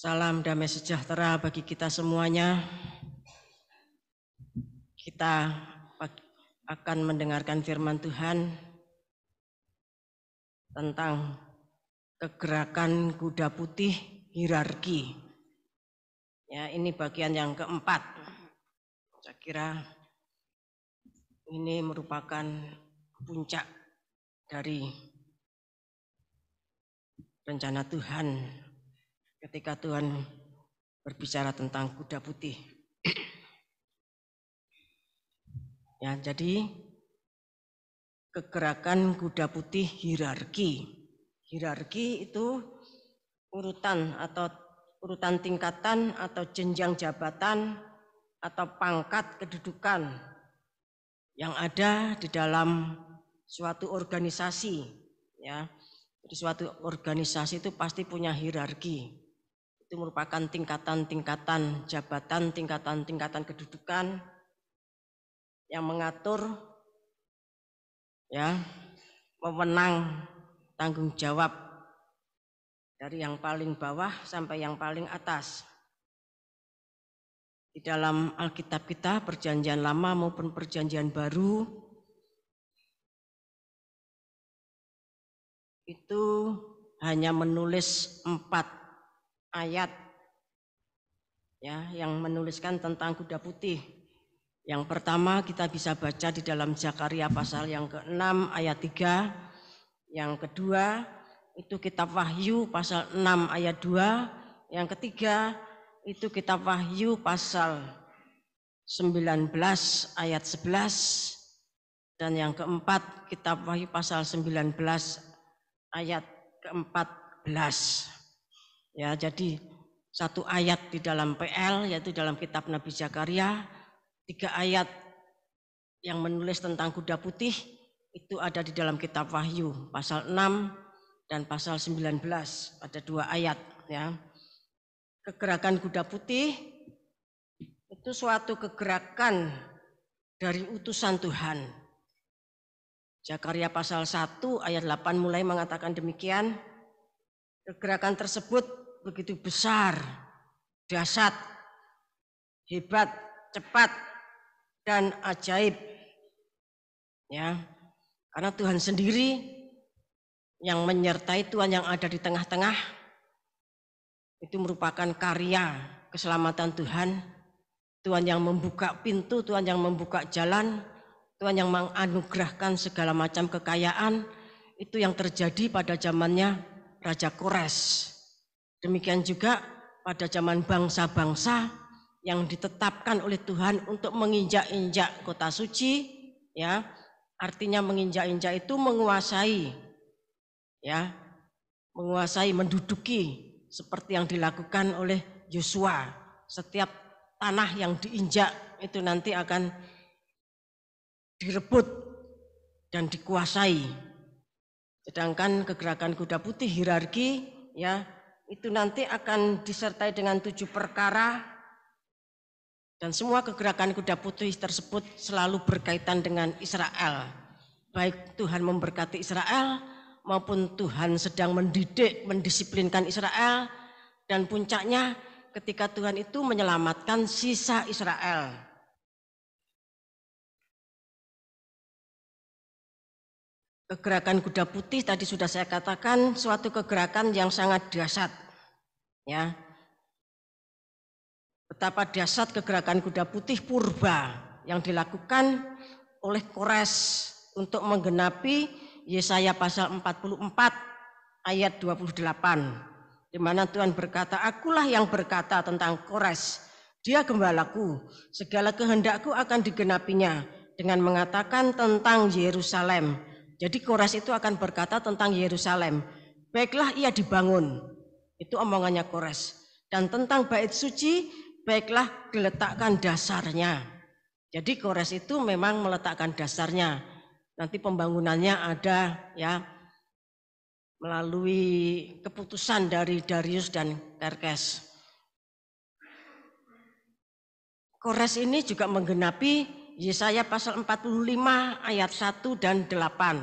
Salam damai sejahtera bagi kita semuanya. Kita akan mendengarkan firman Tuhan tentang kegerakan kuda putih hierarki. Ya, ini bagian yang keempat. Saya kira ini merupakan puncak dari rencana Tuhan ketika Tuhan berbicara tentang kuda putih. Ya, jadi kegerakan kuda putih hierarki. Hierarki itu urutan atau urutan tingkatan atau jenjang jabatan atau pangkat kedudukan yang ada di dalam suatu organisasi. Ya, jadi suatu organisasi itu pasti punya hierarki. Itu merupakan tingkatan-tingkatan jabatan, tingkatan-tingkatan kedudukan yang mengatur ya wewenang tanggung jawab dari yang paling bawah sampai yang paling atas. Di dalam Alkitab kita, Perjanjian Lama maupun Perjanjian Baru, itu hanya menulis 4 ayat ya yang menuliskan tentang kuda putih. Yang pertama kita bisa baca di dalam Zakaria pasal yang ke-6 ayat 3. Yang kedua itu kitab Wahyu pasal 6 ayat 2. Yang ketiga itu kitab Wahyu pasal 19 ayat 11. Dan yang keempat kitab Wahyu pasal 19 ayat ke-14. Ya, jadi 1 ayat di dalam PL yaitu dalam kitab Nabi Zakaria, 3 ayat yang menulis tentang kuda putih itu ada di dalam kitab Wahyu pasal 6 dan pasal 19, ada 2 ayat ya. Kegerakan kuda putih itu suatu kegerakan dari utusan Tuhan. Zakaria pasal 1 ayat 8 mulai mengatakan demikian. Kegerakan tersebut begitu besar, dahsyat, hebat, cepat, dan ajaib. Ya, karena Tuhan sendiri yang menyertai, Tuhan yang ada di tengah-tengah, itu merupakan karya keselamatan Tuhan. Tuhan yang membuka pintu, Tuhan yang membuka jalan, Tuhan yang menganugerahkan segala macam kekayaan. Itu yang terjadi pada zamannya Raja Kores. Demikian juga pada zaman bangsa-bangsa yang ditetapkan oleh Tuhan untuk menginjak-injak kota suci, ya, artinya menginjak-injak itu menguasai, ya, menguasai, menduduki seperti yang dilakukan oleh Yosua. Setiap tanah yang diinjak itu nanti akan direbut dan dikuasai. Sedangkan kegerakan kuda putih hierarki, ya, itu nanti akan disertai dengan 7 perkara dan semua kegerakan kuda putih tersebut selalu berkaitan dengan Israel. Baik Tuhan memberkati Israel maupun Tuhan sedang mendidik, mendisiplinkan Israel, dan puncaknya ketika Tuhan itu menyelamatkan sisa Israel. Kegerakan kuda putih tadi sudah saya katakan suatu kegerakan yang sangat dahsyat. Ya. Betapa dahsyat kegerakan kuda putih purba yang dilakukan oleh Kores untuk menggenapi Yesaya pasal 44 ayat 28, di mana Tuhan berkata, "Akulah yang berkata tentang Kores, dia gembalaku, segala kehendakku akan digenapinya," dengan mengatakan tentang Yerusalem. Jadi Kores itu akan berkata tentang Yerusalem, "Baiklah ia dibangun." Itu omongannya Kores. Dan tentang bait suci, baiklah diletakkan dasarnya. Jadi Kores itu memang meletakkan dasarnya. Nanti pembangunannya ada ya melalui keputusan dari Darius dan Xerxes. Kores ini juga menggenapi Yesaya pasal 45 ayat 1 dan 8.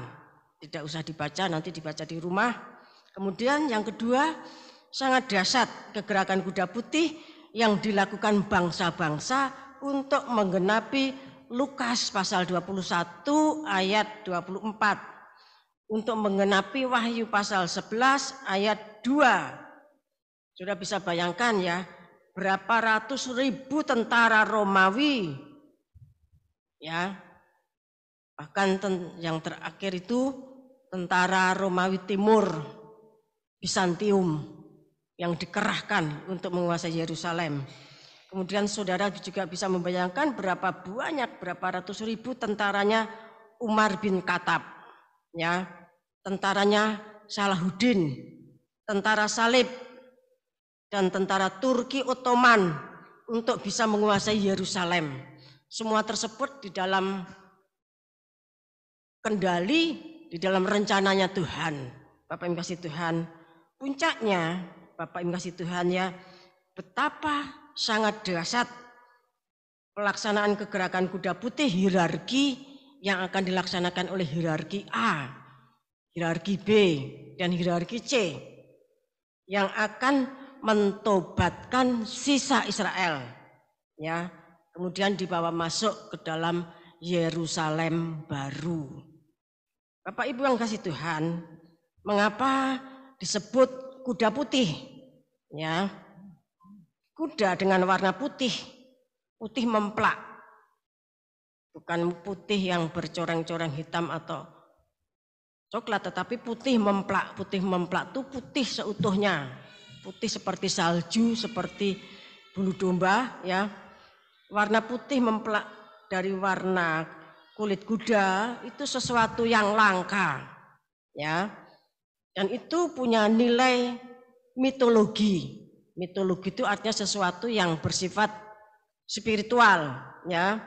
Tidak usah dibaca, nanti dibaca di rumah. Kemudian yang kedua, sangat dahsyat kegerakan kuda putih yang dilakukan bangsa-bangsa untuk menggenapi Lukas pasal 21 ayat 24, untuk menggenapi Wahyu pasal 11 ayat 2. Sudah bisa bayangkan ya, berapa ratus ribu tentara Romawi, ya, bahkan yang terakhir itu tentara Romawi Timur, Bizantium, yang dikerahkan untuk menguasai Yerusalem. Kemudian saudara juga bisa membayangkan berapa ratus ribu tentaranya Umar bin Khattab, ya, tentaranya Salahuddin, tentara salib, dan tentara Turki Ottoman untuk bisa menguasai Yerusalem. Semua tersebut di dalam kendali, di dalam rencananya Tuhan. Bapak Ibu kasih Tuhan, puncaknya Bapak Ibu kasih Tuhan ya, betapa sangat dahsyat pelaksanaan kegerakan kuda putih, hierarki yang akan dilaksanakan oleh hierarki A, hierarki B, dan hierarki C yang akan mentobatkan sisa Israel, ya, kemudian dibawa masuk ke dalam Yerusalem baru. Bapak Ibu yang kasih Tuhan, mengapa disebut kuda putih? Ya, kuda dengan warna putih, putih memplak, bukan putih yang bercoreng-coreng hitam atau coklat, tetapi putih memplak. Putih memplak itu putih seutuhnya, putih seperti salju, seperti bulu domba, ya. Warna putih memplak dari warna kulit kuda itu sesuatu yang langka, ya, dan itu punya nilai mitologi. Mitologi itu artinya sesuatu yang bersifat spiritual, ya,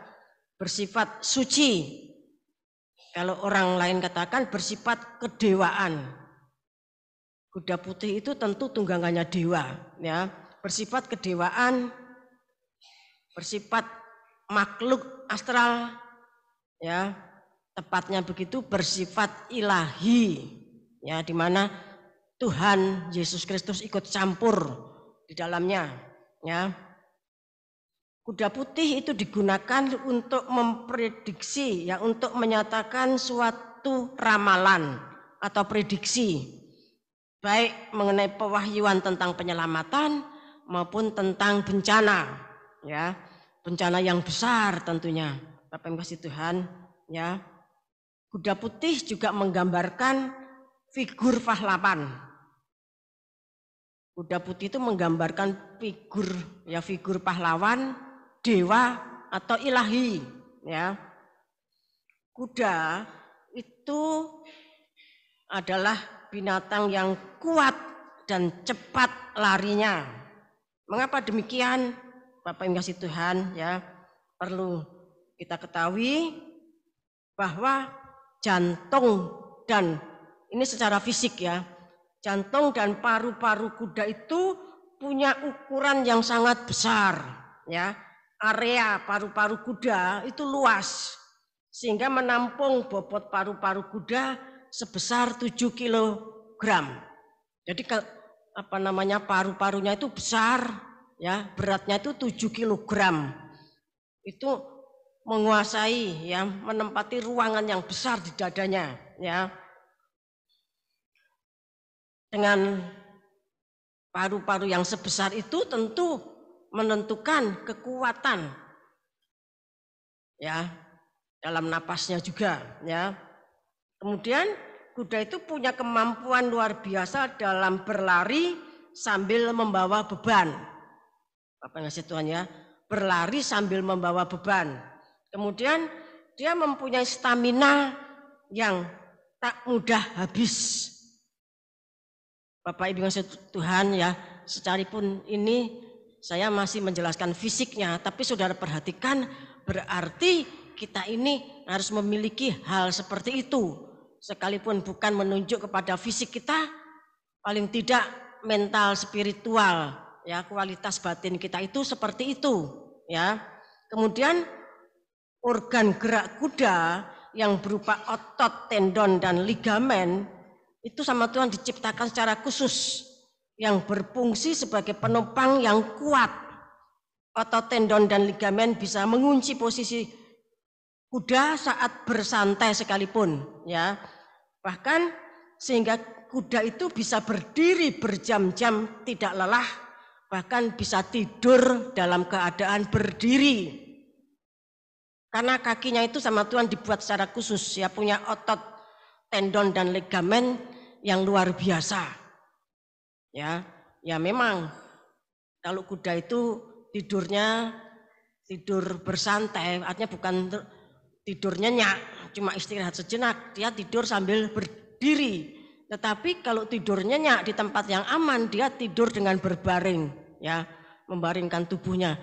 bersifat suci. Kalau orang lain katakan bersifat kedewaan. Kuda putih itu tentu tunggangannya dewa, ya, bersifat kedewaan, bersifat makhluk astral, ya, tepatnya begitu, bersifat ilahi, ya, di mana Tuhan Yesus Kristus ikut campur di dalamnya, ya. Kuda putih itu digunakan untuk memprediksi, ya, untuk menyatakan suatu ramalan atau prediksi, baik mengenai pewahyuan tentang penyelamatan maupun tentang bencana, ya, bencana yang besar tentunya. Bapak Ibu kasih Tuhan, ya. Kuda putih juga menggambarkan figur pahlawan. Kuda putih itu menggambarkan figur, ya, figur pahlawan, dewa atau ilahi, ya. Kuda itu adalah binatang yang kuat dan cepat larinya. Mengapa demikian? Bapak Ibu kasih Tuhan, ya, perlu kita ketahui bahwa jantung dan ini secara fisik, ya, jantung dan paru-paru kuda itu punya ukuran yang sangat besar, ya. Area paru-paru kuda itu luas sehingga menampung bobot paru-paru kuda sebesar 7 kilogram. Jadi paru-parunya itu besar, ya, beratnya itu 7 kilogram. Itu menguasai, ya, menempati ruangan yang besar di dadanya, ya. Dengan paru-paru yang sebesar itu tentu menentukan kekuatan, ya, dalam napasnya juga, ya. Kemudian kuda itu punya kemampuan luar biasa dalam berlari sambil membawa beban. Apa yang ngasih Tuhan, ya, berlari sambil membawa beban. Kemudian dia mempunyai stamina yang tak mudah habis. Bapak Ibu yang Tuhan, ya, sekalipun ini saya masih menjelaskan fisiknya, tapi saudara perhatikan berarti kita ini harus memiliki hal seperti itu. Sekalipun bukan menunjuk kepada fisik kita, paling tidak mental spiritual, ya, kualitas batin kita itu seperti itu, ya. Kemudian organ gerak kuda yang berupa otot, tendon dan ligamen itu sama Tuhan diciptakan secara khusus. yang berfungsi sebagai penopang yang kuat. Otot tendon dan ligamen bisa mengunci posisi kuda saat bersantai sekalipun, ya. Bahkan sehingga kuda itu bisa berdiri berjam-jam tidak lelah, bahkan bisa tidur dalam keadaan berdiri. Karena kakinya itu sama Tuhan dibuat secara khusus, ya, punya otot tendon dan ligamen yang luar biasa. Ya memang kalau kuda itu tidurnya tidur bersantai, artinya bukan tidur nyenyak, cuma istirahat sejenak, dia tidur sambil berdiri. Tetapi kalau tidur nyenyak di tempat yang aman, dia tidur dengan berbaring, ya, membaringkan tubuhnya.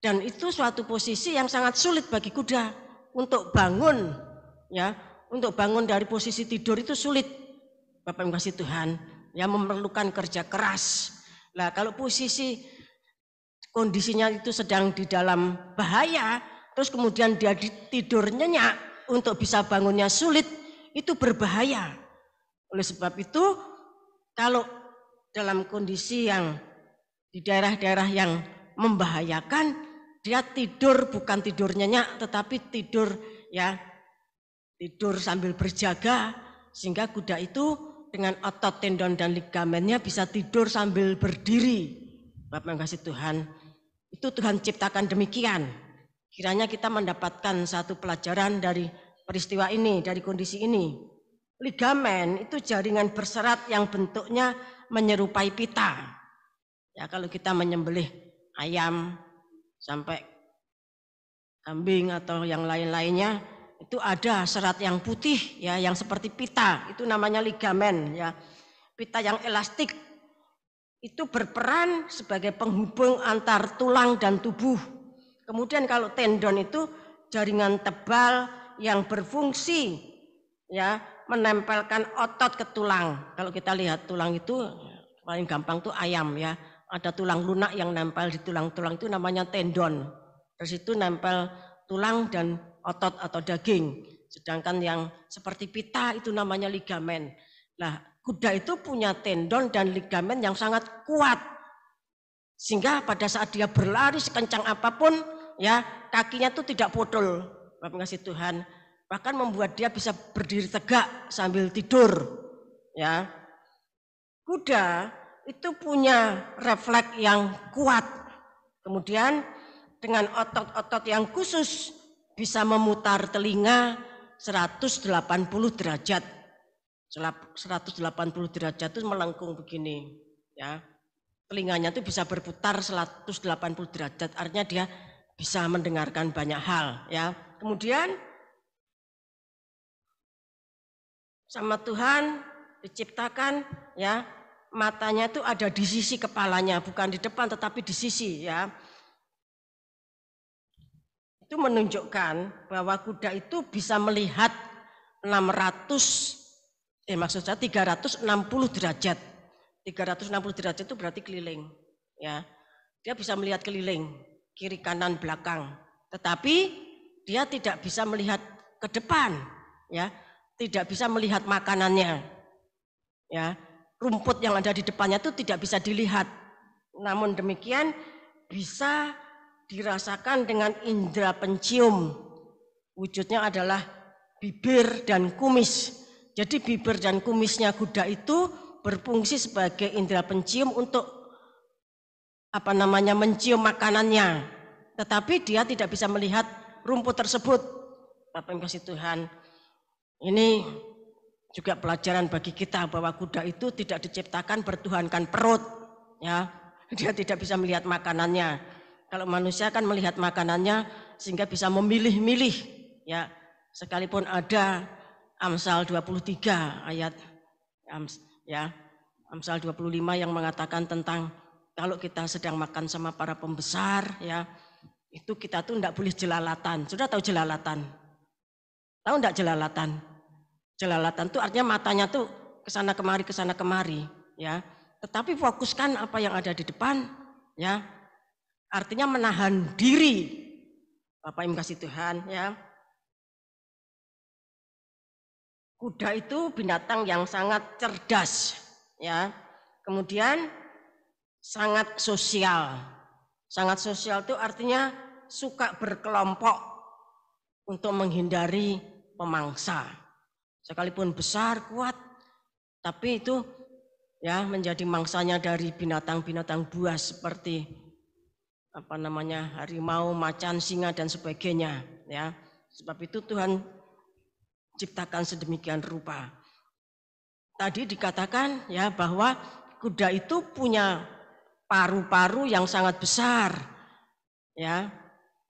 Dan itu suatu posisi yang sangat sulit bagi kuda untuk bangun, ya, untuk bangun dari posisi tidur itu sulit, Bapak Ibu kasih Tuhan, ya, memerlukan kerja keras. Nah, kalau posisi kondisinya itu sedang di dalam bahaya, terus kemudian dia tidur nyenyak untuk bisa bangunnya sulit, itu berbahaya. Oleh sebab itu, kalau dalam kondisi yang di daerah-daerah yang membahayakan, dia tidur bukan tidur nyenyak, tetapi tidur, ya, tidur sambil berjaga, sehingga kuda itu dengan otot tendon dan ligamennya bisa tidur sambil berdiri. Bapak yang kasih Tuhan, itu Tuhan ciptakan demikian. Kiranya kita mendapatkan satu pelajaran dari peristiwa ini, dari kondisi ini. Ligamen itu jaringan berserat yang bentuknya menyerupai pita. Ya, kalau kita menyembelih ayam sampai kambing atau yang lain-lainnya, itu ada serat yang putih, ya, yang seperti pita, itu namanya ligamen, ya. Pita yang elastik itu berperan sebagai penghubung antar tulang dan tubuh. Kemudian kalau tendon itu jaringan tebal yang berfungsi, ya, menempelkan otot ke tulang. Kalau kita lihat tulang itu paling gampang tuh ayam, ya. Ada tulang lunak yang nempel di tulang-tulang itu namanya tendon. Terus itu nempel tulang dan otot atau daging. Sedangkan yang seperti pita itu namanya ligamen. Nah, kuda itu punya tendon dan ligamen yang sangat kuat. Sehingga pada saat dia berlari sekencang apapun, ya, kakinya itu tidak bodol. Bapak kasih Tuhan. Bahkan membuat dia bisa berdiri tegak sambil tidur, ya. Kuda itu punya refleks yang kuat. Kemudian dengan otot-otot yang khusus bisa memutar telinga 180 derajat. 180 derajat itu melengkung begini, ya. Telinganya itu bisa berputar 180 derajat, artinya dia bisa mendengarkan banyak hal, ya. Kemudian sama Tuhan diciptakan, ya, matanya itu ada di sisi kepalanya, bukan di depan tetapi di sisi, ya. Itu menunjukkan bahwa kuda itu bisa melihat 360 derajat. 360 derajat itu berarti keliling, ya. Dia bisa melihat keliling, kiri kanan belakang. Tetapi dia tidak bisa melihat ke depan, ya. Tidak bisa melihat makanannya, ya. Rumput yang ada di depannya itu tidak bisa dilihat. Namun demikian bisa dirasakan dengan indera pencium. Wujudnya adalah bibir dan kumis. Jadi bibir dan kumisnya kuda itu berfungsi sebagai indera pencium untuk mencium makanannya. Tetapi dia tidak bisa melihat rumput tersebut. Bapak Ibu kasih Tuhan. Ini juga pelajaran bagi kita bahwa kuda itu tidak diciptakan bertuhankan perut, ya. Dia tidak bisa melihat makanannya. Kalau manusia kan melihat makanannya sehingga bisa memilih-milih, ya. Sekalipun ada Amsal 23 ayat, ya, Amsal 25 yang mengatakan tentang kalau kita sedang makan sama para pembesar, ya, itu kita tuh enggak boleh jelalatan. Sudah tahu jelalatan? Tahu enggak jelalatan? Jelalatan itu artinya matanya tuh kesana kemari, ya. Tetapi fokuskan apa yang ada di depan, ya. Artinya menahan diri. Bapak Ibu kasih Tuhan, ya. Kuda itu binatang yang sangat cerdas, ya. Kemudian sangat sosial. Sangat sosial itu artinya suka berkelompok untuk menghindari pemangsa. Sekalipun besar, kuat, tapi itu ya menjadi mangsanya dari binatang-binatang buas seperti harimau, macan, singa dan sebagainya, ya. Sebab itu Tuhan ciptakan sedemikian rupa. Tadi dikatakan ya bahwa kuda itu punya paru-paru yang sangat besar, ya,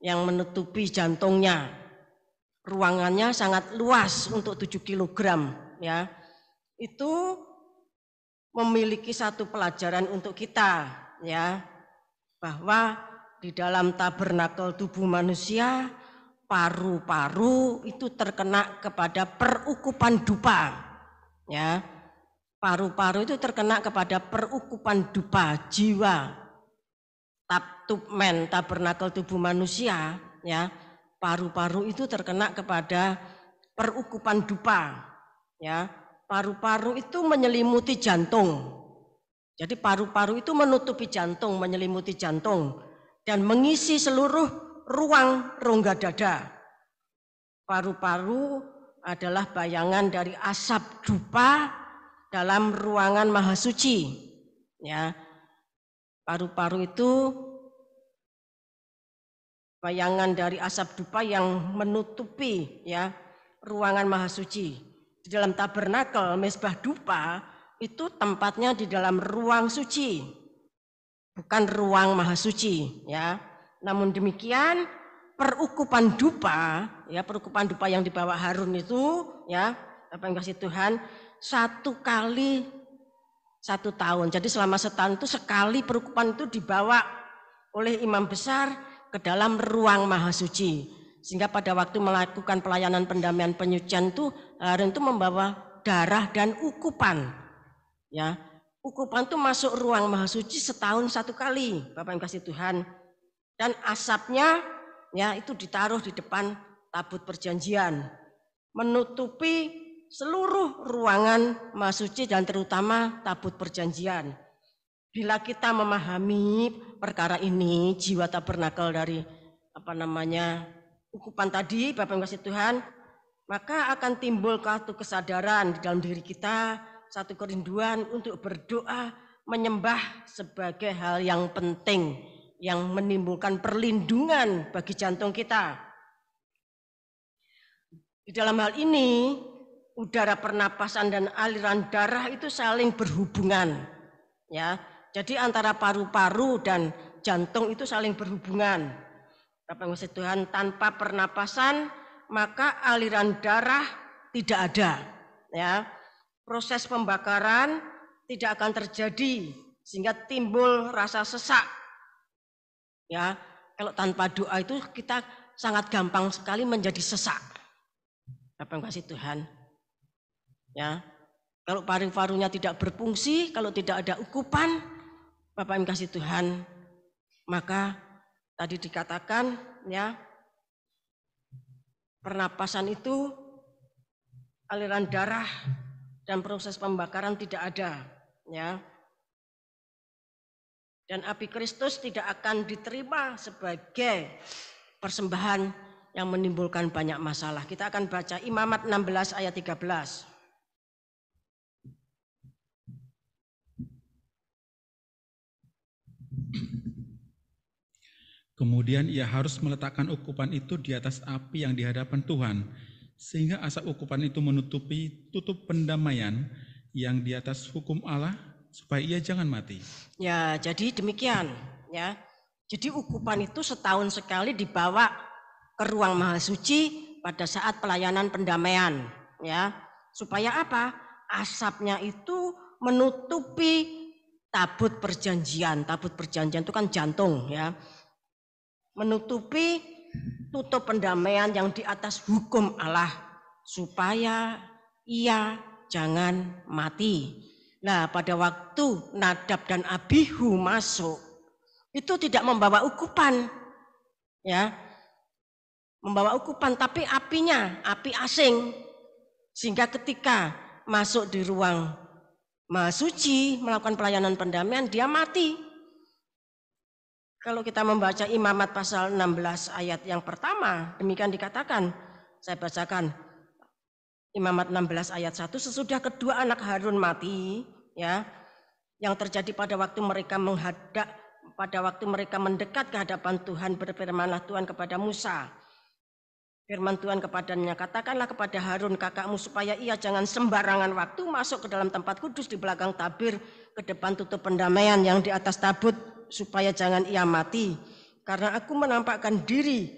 yang menutupi jantungnya. Ruangannya sangat luas untuk 7 kg, ya. Itu memiliki satu pelajaran untuk kita, ya, bahwa di dalam tabernakel tubuh manusia, paru-paru itu terkena kepada perukupan dupa, ya. Paru-paru itu terkena kepada perukupan dupa jiwa. Tupmen, tabernakel tubuh manusia, ya. Paru-paru itu terkena kepada perukupan dupa, ya. Paru-paru itu menyelimuti jantung. Jadi paru-paru itu menutupi jantung, menyelimuti jantung dan mengisi seluruh ruang rongga dada. Paru-paru adalah bayangan dari asap dupa dalam ruangan mahasuci. Ya. Paru-paru itu bayangan dari asap dupa yang menutupi ya ruangan mahasuci. Di dalam tabernakel mezbah dupa itu tempatnya di dalam ruang suci, bukan ruang mahasuci, ya. Namun demikian perukupan dupa, ya, perukupan dupa yang dibawa Harun itu, ya, Bapak yang kasih Tuhan, 1 kali 1 tahun. Jadi selama setahun itu sekali perukupan itu dibawa oleh imam besar ke dalam ruang mahasuci. Sehingga pada waktu melakukan pelayanan pendamaian penyucian itu Harun itu membawa darah dan ukupan. Ya, ukupan itu masuk ruang mahasuci setahun 1 kali, Bapak yang kasih Tuhan. Dan asapnya ya itu ditaruh di depan tabut perjanjian, menutupi seluruh ruangan mahasuci dan terutama tabut perjanjian. Bila kita memahami perkara ini, jiwa tabernakel dari ukupan tadi, Bapak yang kasih Tuhan, maka akan timbul satu kesadaran di dalam diri kita, satu kerinduan untuk berdoa, menyembah sebagai hal yang penting, yang menimbulkan perlindungan bagi jantung kita. Di dalam hal ini, udara pernapasan dan aliran darah itu saling berhubungan. Ya, jadi antara paru-paru dan jantung itu saling berhubungan. Bapak yang kasih Tuhan, tanpa pernapasan maka aliran darah tidak ada. Ya. Proses pembakaran tidak akan terjadi sehingga timbul rasa sesak. Ya, kalau tanpa doa itu kita sangat gampang sekali menjadi sesak. Apa yang kasih Tuhan? Ya, kalau paru-parunya tidak berfungsi, kalau tidak ada ukupan, Bapak yang kasih Tuhan, maka tadi dikatakan ya pernapasan itu aliran darah dan proses pembakaran tidak ada, ya. Dan api Kristus tidak akan diterima sebagai persembahan yang menimbulkan banyak masalah. Kita akan baca Imamat 16 ayat 13. Kemudian ia harus meletakkan ukupan itu di atas api yang di hadapan Tuhan, sehingga asap ukupan itu menutupi tutup pendamaian yang di atas hukum Allah, supaya ia jangan mati. Ya, jadi demikian. Ya, jadi ukupan itu setahun sekali dibawa ke ruang mahasuci pada saat pelayanan pendamaian. Ya, supaya apa? Asapnya itu menutupi tabut perjanjian. Tabut perjanjian itu kan jantung, ya. Menutupi tutup pendamaian yang di atas hukum Allah supaya ia jangan mati. Nah, pada waktu Nadab dan Abihu masuk, itu tidak membawa ukupan, ya, membawa ukupan, tapi apinya, api asing, sehingga ketika masuk di ruang mahasuci melakukan pelayanan pendamaian dia mati. Kalau kita membaca Imamat pasal 16 ayat yang pertama, demikian dikatakan, saya bacakan Imamat 16 ayat 1, sesudah kedua anak Harun mati, ya, yang terjadi pada waktu mereka mendekat ke hadapan Tuhan, berfirmanlah Tuhan kepada Musa. Firman Tuhan kepadanya, katakanlah kepada Harun kakakmu supaya ia jangan sembarangan waktu masuk ke dalam tempat kudus di belakang tabir ke depan tutup pendamaian yang di atas tabut, supaya jangan ia mati, karena aku menampakkan diri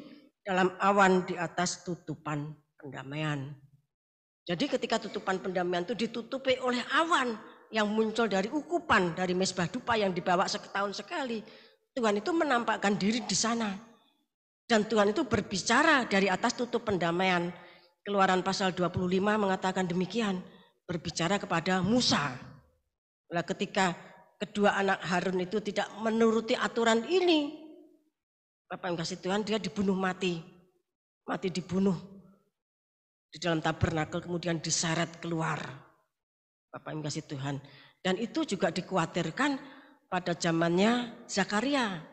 dalam awan di atas tutupan pendamaian. Jadi ketika tutupan pendamaian itu ditutupi oleh awan yang muncul dari ukupan dari mezbah dupa yang dibawa setahun sekali, Tuhan itu menampakkan diri di sana. Dan Tuhan itu berbicara dari atas tutup pendamaian. Keluaran pasal 25 mengatakan demikian, berbicara kepada Musa. Nah, ketika kedua anak Harun itu tidak menuruti aturan ini, Bapak yang kasih Tuhan, dia dibunuh mati dibunuh di dalam tabernakel, kemudian diseret keluar. Bapak yang kasih Tuhan. Dan itu juga dikhawatirkan pada zamannya Zakaria,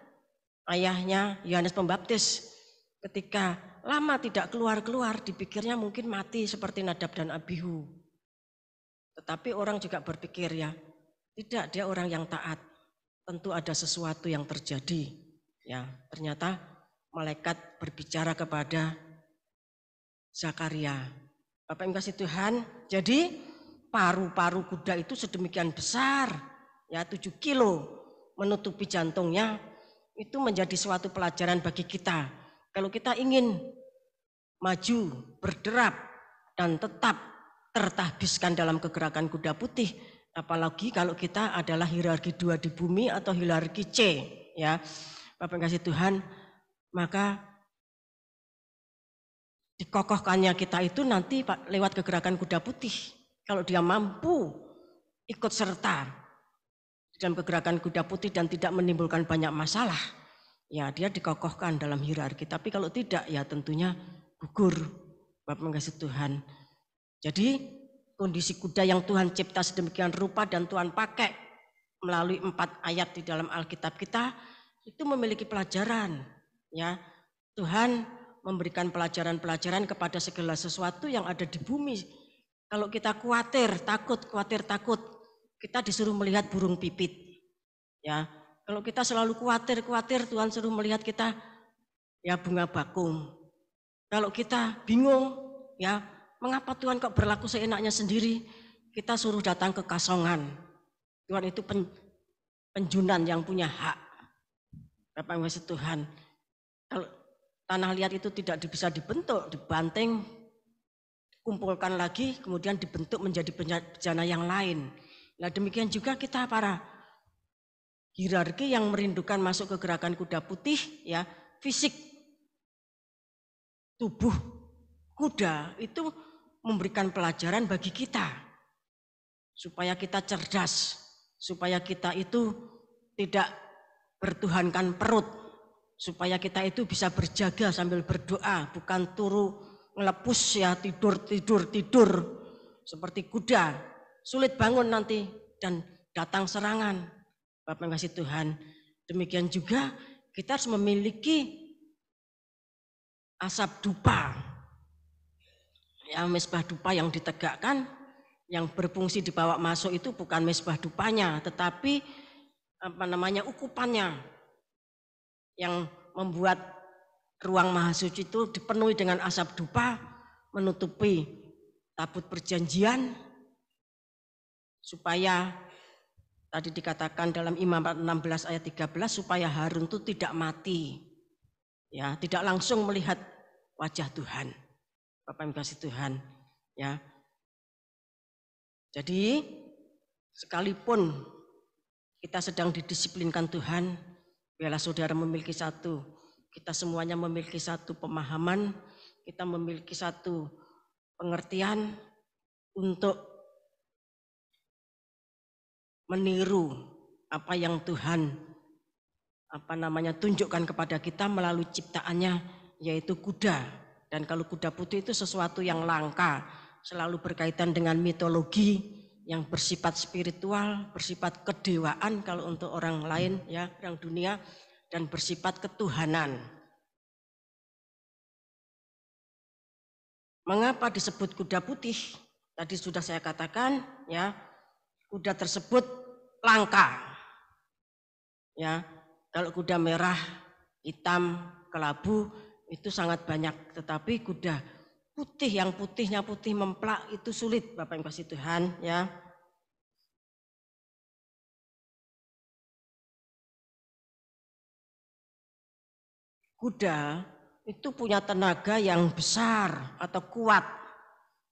ayahnya Yohanes Pembaptis. Ketika lama tidak keluar-keluar, dipikirnya mungkin mati seperti Nadab dan Abihu. Tetapi orang juga berpikir, ya, tidak, dia orang yang taat. Tentu ada sesuatu yang terjadi. Ya, ternyata malaikat berbicara kepada Zakaria. Bapak yang kasih Tuhan, jadi paru-paru kuda itu sedemikian besar, ya, 7 kilo menutupi jantungnya. Itu menjadi suatu pelajaran bagi kita. Kalau kita ingin maju, berderap, dan tetap tertahbiskan dalam kegerakan kuda putih, apalagi kalau kita adalah hierarki 2 di bumi atau hierarki C, ya, Bapak yang kasih Tuhan, maka dikokohkannya kita itu nanti lewat kegerakan kuda putih. Kalau dia mampu ikut serta dalam kegerakan kuda putih dan tidak menimbulkan banyak masalah, ya, dia dikokohkan dalam hierarki. Tapi kalau tidak, ya tentunya gugur, Bapak mengasihi Tuhan. Jadi kondisi kuda yang Tuhan cipta sedemikian rupa dan Tuhan pakai melalui 4 ayat di dalam Alkitab kita, itu memiliki pelajaran. Ya, Tuhan memberikan pelajaran-pelajaran kepada segala sesuatu yang ada di bumi. Kalau kita khawatir, takut, kita disuruh melihat burung pipit. Ya, kalau kita selalu khawatir, Tuhan suruh melihat kita, ya, bunga bakung. Kalau kita bingung, ya, mengapa Tuhan kok berlaku seenaknya sendiri, kita suruh datang ke Kasongan. Tuhan itu penjunan yang punya hak. Bapak yang kasih Tuhan, kalau tanah liat itu tidak bisa dibentuk, dibanting, kumpulkan lagi, kemudian dibentuk menjadi bejana yang lain. Nah, demikian juga kita para hierarki yang merindukan masuk ke gerakan kuda putih, ya, fisik tubuh kuda itu memberikan pelajaran bagi kita supaya kita cerdas, supaya kita itu tidak bertuhankan perut, supaya kita itu bisa berjaga sambil berdoa, bukan turu ngelepus, ya, tidur seperti kuda, sulit bangun nanti dan datang serangan. Bapak yang kasih Tuhan, demikian juga kita harus memiliki asap dupa, ya, mezbah dupa yang ditegakkan, yang berfungsi dibawa masuk itu bukan mezbah dupanya, tetapi ukupannya yang membuat ruang mahasuci itu dipenuhi dengan asap dupa, menutupi tabut perjanjian, supaya tadi dikatakan dalam Imamat 16 ayat 13, supaya Harun itu tidak mati, ya, tidak langsung melihat wajah Tuhan. Bapak yang kasih Tuhan, ya. Jadi sekalipun kita sedang didisiplinkan Tuhan, biarlah saudara memiliki satu, kita semuanya memiliki satu pemahaman, kita memiliki satu pengertian untuk meniru apa yang Tuhan tunjukkan kepada kita melalui ciptaannya, yaitu kuda. Dan kalau kuda putih itu sesuatu yang langka, selalu berkaitan dengan mitologi yang bersifat spiritual, bersifat kedewaan kalau untuk orang lain, ya, orang dunia. dan bersifat ketuhanan. Mengapa disebut kuda putih? Tadi sudah saya katakan, ya, kuda tersebut langka. Ya, kalau kuda merah, hitam, kelabu itu sangat banyak, tetapi kuda putih yang putihnya putih memplak itu sulit, Bapak Ibu kasih Tuhan, ya. Kuda itu punya tenaga yang besar atau kuat,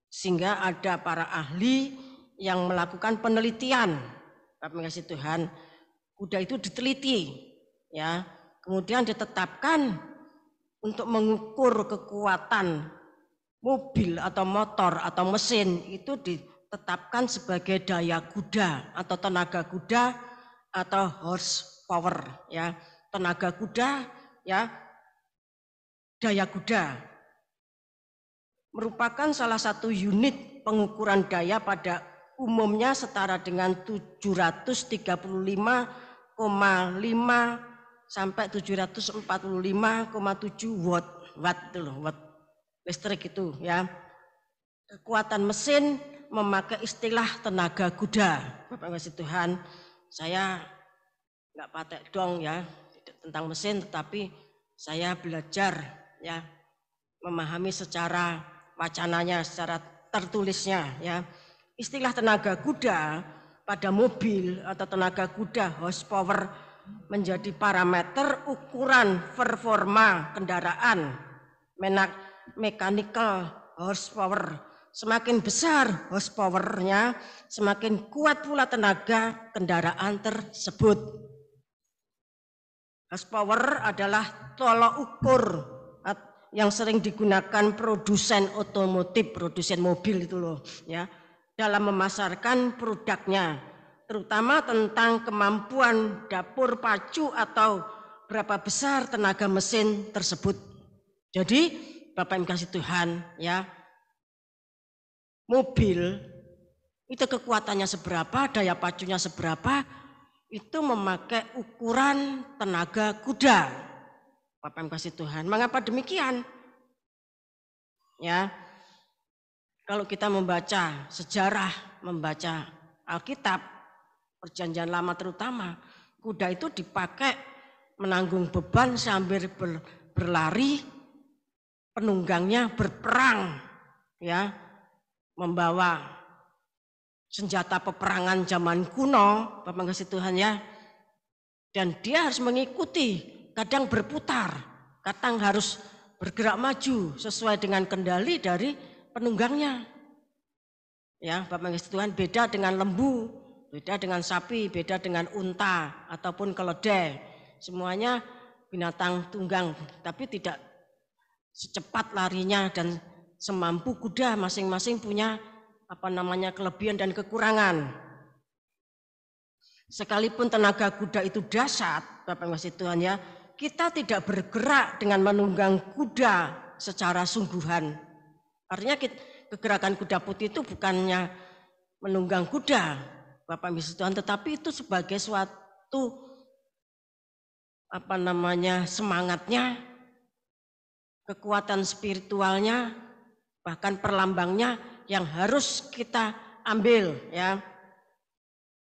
sehingga ada para ahli yang melakukan penelitian. Bapak kasih Tuhan, kuda itu diteliti, ya, kemudian ditetapkan untuk mengukur kekuatan mobil atau motor atau mesin, itu ditetapkan sebagai daya kuda atau tenaga kuda atau horsepower, ya, tenaga kuda, ya, daya kuda merupakan salah satu unit pengukuran daya pada umumnya setara dengan 735,5 sampai 745,7 watt itu loh, watt listrik itu, ya. Kekuatan mesin memakai istilah tenaga kuda. Bapak kasih Tuhan, saya nggak patek dong ya tentang mesin, tetapi saya belajar, ya, memahami secara wacananya, secara tertulisnya, ya. Istilah tenaga kuda pada mobil atau tenaga kuda horsepower menjadi parameter ukuran performa kendaraan mechanical horsepower. Semakin besar horsepowernya, semakin kuat pula tenaga kendaraan tersebut. Horsepower adalah tolok ukur yang sering digunakan produsen otomotif, produsen mobil itu loh, ya, dalam memasarkan produknya, terutama tentang kemampuan dapur pacu atau berapa besar tenaga mesin tersebut. Jadi Bapak Ibu kasih Tuhan, ya, mobil itu kekuatannya seberapa, daya pacunya seberapa, itu memakai ukuran tenaga kuda. Bapak Ibu kasih Tuhan, mengapa demikian? Ya, kalau kita membaca sejarah, membaca Alkitab, Perjanjian Lama terutama, kuda itu dipakai menanggung beban sambil berlari, penunggangnya berperang, ya, membawa senjata peperangan zaman kuno, Bapak kasih Tuhan, ya. Dan dia harus mengikuti, kadang berputar, kadang harus bergerak maju sesuai dengan kendali dari penunggangnya. Ya, Bapak kasih Tuhan, beda dengan lembu, beda dengan sapi, beda dengan unta ataupun keledai. Semuanya binatang tunggang, tapi tidak secepat larinya dan semampu kuda, masing-masing punya kelebihan dan kekurangan. Sekalipun tenaga kuda itu dahsyat, Bapak kasih Tuhan, ya, kita tidak bergerak dengan menunggang kuda secara sungguhan. Artinya kegerakan kuda putih itu bukannya menunggang kuda, Bapak kasih Tuhan, tetapi itu sebagai suatu semangatnya, kekuatan spiritualnya, bahkan perlambangnya yang harus kita ambil, ya.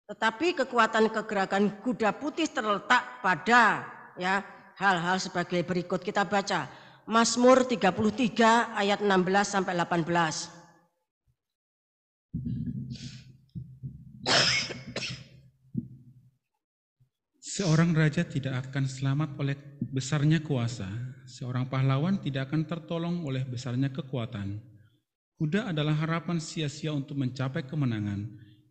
Tetapi kekuatan kegerakan kuda putih terletak pada, ya, hal-hal sebagai berikut. Kita baca Mazmur 33 ayat 16 sampai 18. Seorang raja tidak akan selamat oleh besarnya kuasa, seorang pahlawan tidak akan tertolong oleh besarnya kekuatan. Kuda adalah harapan sia-sia untuk mencapai kemenangan,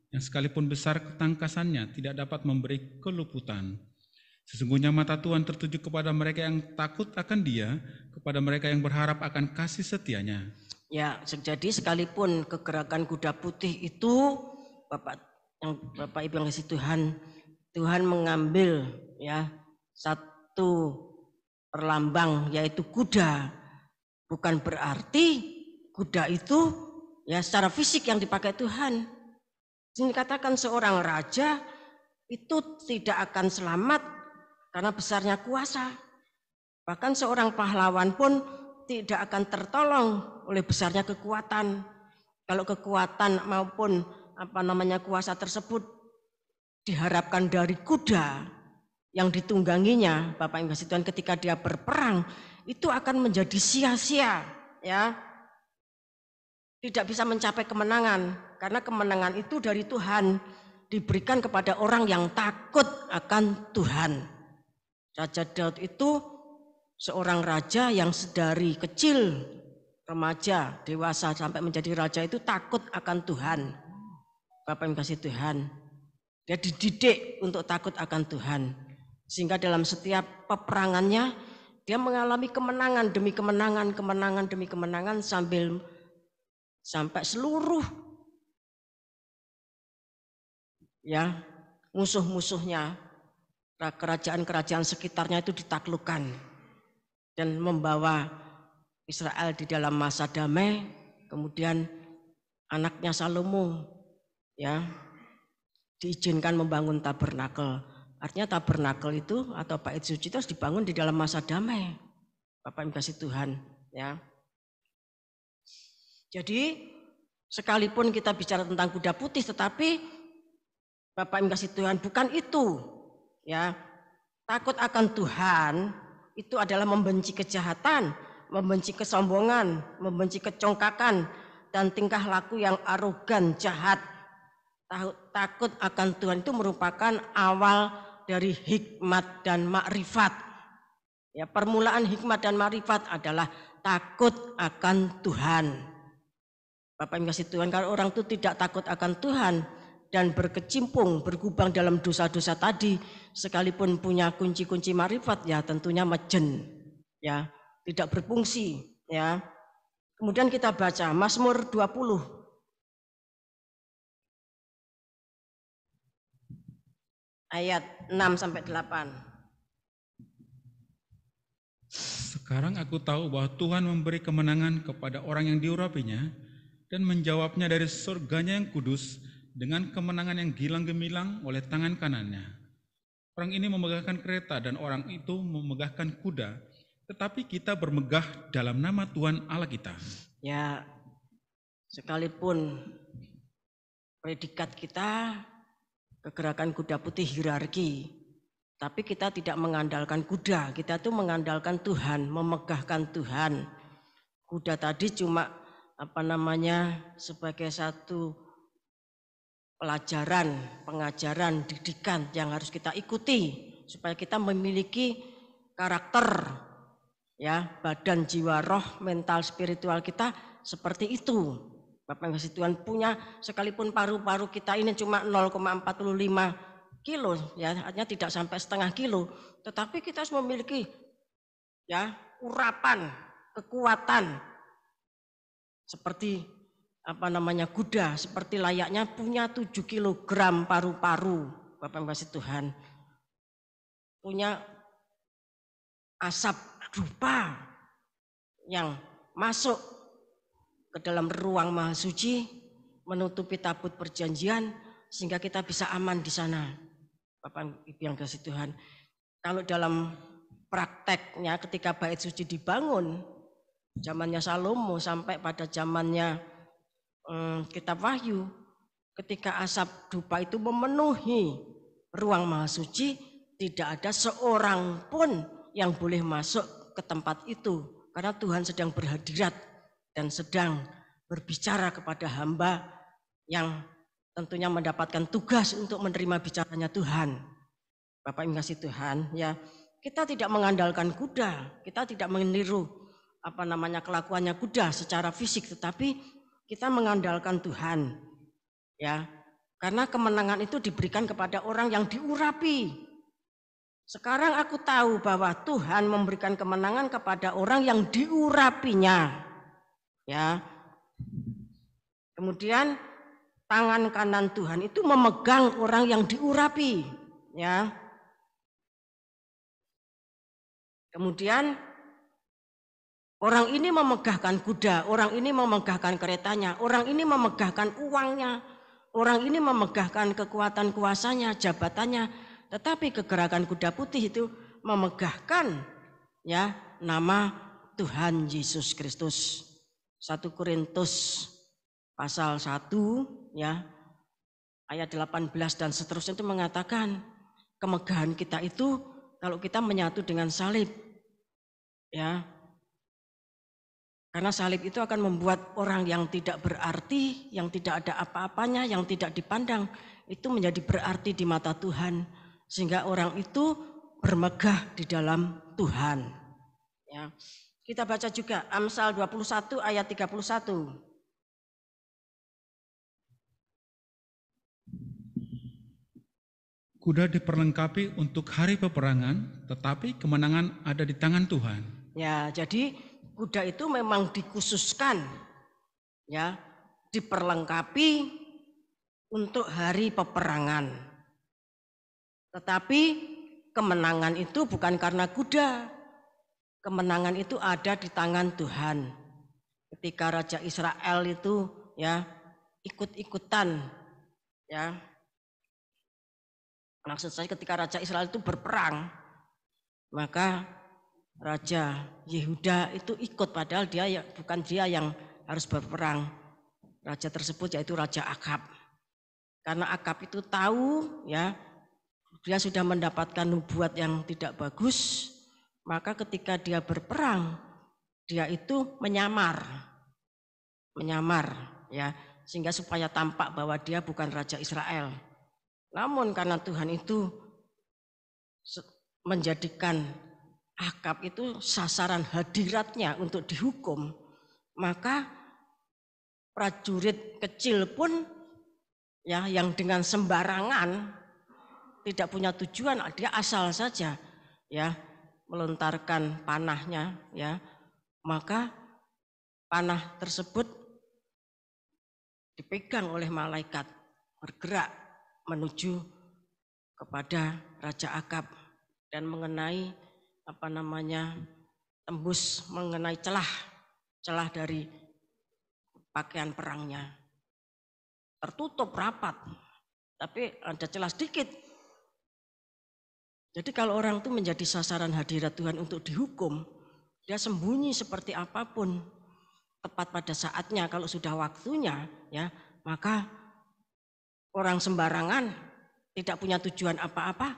yang sekalipun besar ketangkasannya tidak dapat memberi keluputan. Sesungguhnya mata Tuhan tertuju kepada mereka yang takut akan Dia, kepada mereka yang berharap akan kasih setianya. Ya, jadi sekalipun kegerakan kuda putih itu, Bapak Ibu yang kasih Tuhan, Tuhan mengambil, ya, satu perlambang yaitu kuda. Bukan berarti kuda itu, ya, secara fisik yang dipakai Tuhan. Dikatakan seorang raja itu tidak akan selamat karena besarnya kuasa. Bahkan seorang pahlawan pun tidak akan tertolong oleh besarnya kekuatan. Kalau kekuatan maupun kuasa tersebut diharapkan dari kuda yang ditungganginya, Bapak Ibu Tuhan, ketika dia berperang itu akan menjadi sia-sia, ya. Tidak bisa mencapai kemenangan, karena kemenangan itu dari Tuhan, diberikan kepada orang yang takut akan Tuhan. Raja Daud itu seorang raja yang sedari kecil, remaja, dewasa sampai menjadi raja itu takut akan Tuhan. Bapak yang kasih Tuhan, dia dididik untuk takut akan Tuhan. Sehingga dalam setiap peperangannya dia mengalami kemenangan demi kemenangan, kemenangan demi kemenangan sampai seluruh ya musuh-musuhnya, kerajaan-kerajaan sekitarnya itu ditaklukkan dan membawa Israel di dalam masa damai. Kemudian anaknya Salomo ya diizinkan membangun tabernakel. Artinya tabernakel itu atau bait suci itu harus dibangun di dalam masa damai. Bapak yang kasih Tuhan, ya. Jadi sekalipun kita bicara tentang kuda putih, tetapi Bapak yang kasih Tuhan bukan itu, ya. Takut akan Tuhan itu adalah membenci kejahatan, membenci kesombongan, membenci kecongkakan dan tingkah laku yang arogan, jahat. Takut akan Tuhan itu merupakan awal dari hikmat dan makrifat. Ya, permulaan hikmat dan makrifat adalah takut akan Tuhan. Bapak yang kasih Tuhan, kalau orang itu tidak takut akan Tuhan dan berkecimpung, bergubang dalam dosa-dosa tadi, sekalipun punya kunci-kunci makrifat, ya tentunya mejen, ya tidak berfungsi, ya. Kemudian kita baca Mazmur 20. Ayat 6-8. Sekarang aku tahu bahwa Tuhan memberi kemenangan kepada orang yang diurapinya dan menjawabnya dari surganya yang kudus dengan kemenangan yang gilang gemilang oleh tangan kanannya. Orang ini memegahkan kereta dan orang itu memegahkan kuda, tetapi kita bermegah dalam nama Tuhan Allah kita. Ya, sekalipun predikat kita kegerakan kuda putih hierarki, tapi kita tidak mengandalkan kuda, kita tuh mengandalkan Tuhan, memegahkan Tuhan. Kuda tadi cuma sebagai satu pelajaran, pengajaran, didikan yang harus kita ikuti supaya kita memiliki karakter, ya, badan, jiwa, roh, mental, spiritual kita seperti itu. Bapak yang kasih Tuhan, punya sekalipun paru-paru kita ini cuma 0,45 kilo, ya, artinya tidak sampai setengah kilo, tetapi kita harus memiliki ya urapan, kekuatan seperti kuda, seperti layaknya punya 7 kilogram paru-paru. Bapak yang kasih Tuhan, punya asap dupa yang masuk ke dalam ruang maha suci, menutupi tabut perjanjian sehingga kita bisa aman di sana. Bapak Ibu yang kasih Tuhan, kalau dalam prakteknya ketika bait suci dibangun zamannya Salomo sampai pada zamannya kitab Wahyu, ketika asap dupa itu memenuhi ruang maha suci, tidak ada seorang pun yang boleh masuk ke tempat itu karena Tuhan sedang berhadirat dan sedang berbicara kepada hamba yang tentunya mendapatkan tugas untuk menerima bicaranya Tuhan. Bapak yang kasih Tuhan, ya, kita tidak mengandalkan kuda, kita tidak meniru kelakuannya kuda secara fisik, tetapi kita mengandalkan Tuhan, ya, karena kemenangan itu diberikan kepada orang yang diurapi. Sekarang aku tahu bahwa Tuhan memberikan kemenangan kepada orang yang diurapinya. Ya. Kemudian tangan kanan Tuhan itu memegang orang yang diurapi, ya. Kemudian orang ini memegahkan kuda, orang ini memegahkan keretanya, orang ini memegahkan uangnya, orang ini memegahkan kekuatan kuasanya, jabatannya, tetapi kegerakan kuda putih itu memegahkan ya nama Tuhan Yesus Kristus. 1 Korintus pasal 1 ya ayat 18 dan seterusnya itu mengatakan kemegahan kita itu kalau kita menyatu dengan salib ya. Karena salib itu akan membuat orang yang tidak berarti, yang tidak ada apa-apanya, yang tidak dipandang, itu menjadi berarti di mata Tuhan. Sehingga orang itu bermegah di dalam Tuhan. Ya. Kita baca juga Amsal 21 ayat 31. Kuda diperlengkapi untuk hari peperangan, tetapi kemenangan ada di tangan Tuhan. Ya, jadi kuda itu memang dikhususkan ya, diperlengkapi untuk hari peperangan. Tetapi kemenangan itu bukan karena kuda. Kemenangan itu ada di tangan Tuhan. Ketika Raja Israel itu ya ikut-ikutan ya. Maksud saya ketika Raja Israel itu berperang, maka Raja Yehuda itu ikut padahal bukan dia yang harus berperang. Raja tersebut yaitu Raja Akab. Karena Akab itu tahu ya dia sudah mendapatkan nubuat yang tidak bagus, maka ketika dia berperang dia itu menyamar ya sehingga supaya tampak bahwa dia bukan Raja Israel. Namun karena Tuhan itu menjadikan Akab itu sasaran hadiratnya untuk dihukum, maka prajurit kecil pun ya yang dengan sembarangan tidak punya tujuan, dia asal saja ya melontarkan panahnya ya, maka panah tersebut dipegang oleh malaikat bergerak menuju kepada Raja Akab dan mengenai tembus mengenai celah dari pakaian perangnya. Tertutup rapat, tapi ada celah sedikit. Jadi kalau orang itu menjadi sasaran hadirat Tuhan untuk dihukum, dia sembunyi seperti apapun, tepat pada saatnya kalau sudah waktunya, ya maka orang sembarangan tidak punya tujuan apa-apa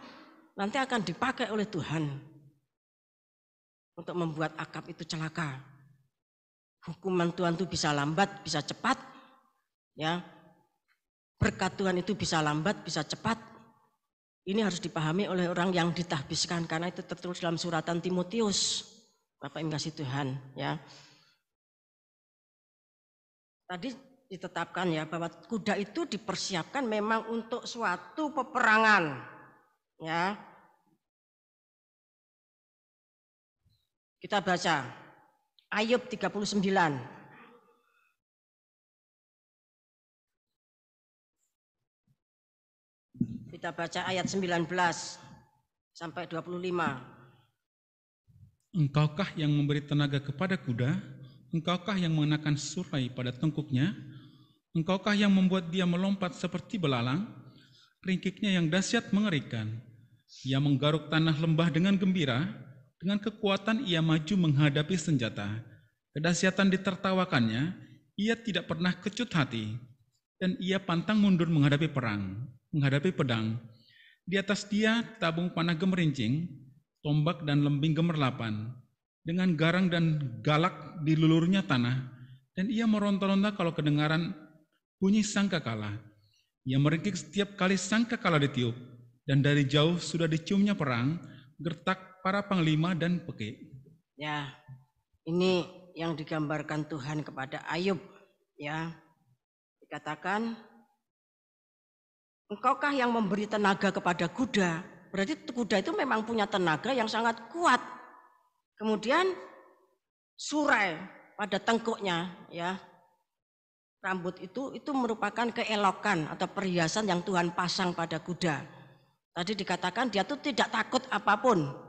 nanti akan dipakai oleh Tuhan untuk membuat Akab itu celaka. Hukuman Tuhan itu bisa lambat, bisa cepat, ya. Berkat Tuhan itu bisa lambat, bisa cepat. Ini harus dipahami oleh orang yang ditahbiskan karena itu tertulis dalam suratan Timotius. Bapak Ibu kasih Tuhan, ya. Tadi ditetapkan ya bahwa kuda itu dipersiapkan memang untuk suatu peperangan, ya. Kita baca Ayub 39. Kita baca ayat 19 sampai 25. Engkaukah yang memberi tenaga kepada kuda? Engkaukah yang mengenakan surai pada tengkuknya? Engkaukah yang membuat dia melompat seperti belalang? Ringkiknya yang dahsyat mengerikan. Ia menggaruk tanah lembah dengan gembira. Dengan kekuatan ia maju menghadapi senjata. Kedahsyatan ditertawakannya, ia tidak pernah kecut hati. Dan ia pantang mundur menghadapi perang, menghadapi pedang. Di atas dia tabung panah gemerincing, tombak dan lembing gemerlapan. Dengan garang dan galak dilulurnya tanah. Dan ia meronta-ronta kalau kedengaran bunyi sangkakala. Ia meringkik setiap kali sangkakala ditiup. Dan dari jauh sudah diciumnya perang, gertak para panglima dan peke. Ya, ini yang digambarkan Tuhan kepada Ayub, ya. Dikatakan, engkaukah yang memberi tenaga kepada kuda? Berarti kuda itu memang punya tenaga yang sangat kuat. Kemudian surai pada tengkuknya, ya. Rambut itu merupakan keelokan atau perhiasan yang Tuhan pasang pada kuda. Tadi dikatakan dia tuh tidak takut apapun.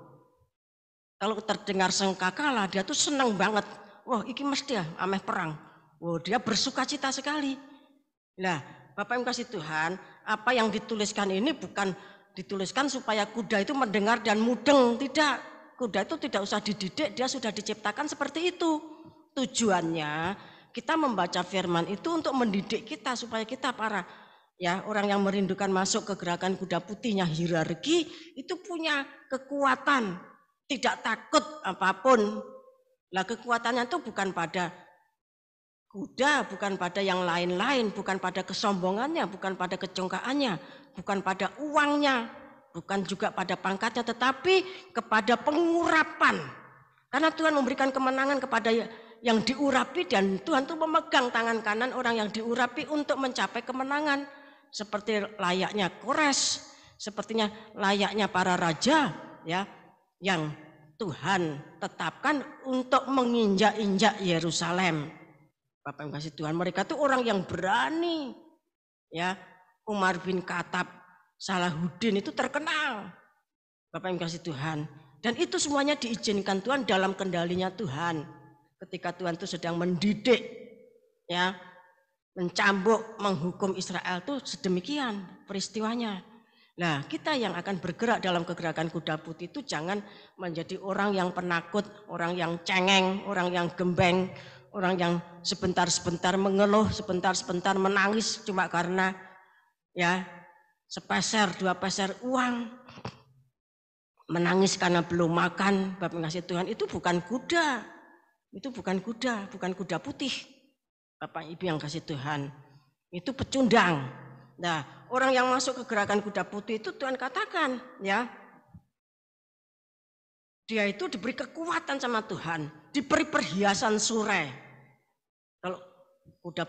Kalau terdengar sangkakala, dia tuh senang banget. Wah, iki mesti ya ameh perang. Wah, dia bersuka cita sekali. Nah, Bapak yang kasih Tuhan, apa yang dituliskan ini bukan dituliskan supaya kuda itu mendengar dan mudeng. Tidak, kuda itu tidak usah dididik, dia sudah diciptakan seperti itu. Tujuannya kita membaca firman itu untuk mendidik kita supaya kita para orang yang merindukan masuk ke gerakan kuda putihnya hierarki itu punya kekuatan, tidak takut apapun. Lah kekuatannya itu bukan pada kuda, bukan pada yang lain-lain, bukan pada kesombongannya, bukan pada kecongkaannya, bukan pada uangnya, bukan juga pada pangkatnya, tetapi kepada pengurapan. Karena Tuhan memberikan kemenangan kepada yang diurapi, dan Tuhan itu memegang tangan kanan orang yang diurapi untuk mencapai kemenangan. Seperti layaknya Kores, sepertinya layaknya para raja yang Tuhan tetapkan untuk menginjak-injak Yerusalem. Bapak yang kasih Tuhan, mereka itu orang yang berani. Umar bin Khattab, Salahuddin itu terkenal. Bapak yang kasih Tuhan. Dan itu semuanya diizinkan Tuhan dalam kendalinya Tuhan. Ketika Tuhan itu sedang mendidik, mencambuk, menghukum Israel itu sedemikian peristiwanya. Nah, kita yang akan bergerak dalam kegerakan kuda putih itu jangan menjadi orang yang penakut, orang yang cengeng, orang yang gembeng, orang yang sebentar-sebentar mengeluh, sebentar-sebentar menangis cuma karena sepeser, 2 peser uang. Menangis karena belum makan. Bapak kasih Tuhan, itu bukan kuda. Itu bukan kuda, bukan kuda putih. Bapak Ibu yang kasih Tuhan, itu pecundang. Nah, orang yang masuk ke gerakan kuda putih itu Tuhan katakan, dia itu diberi kekuatan sama Tuhan, diberi perhiasan sure. Kalau kuda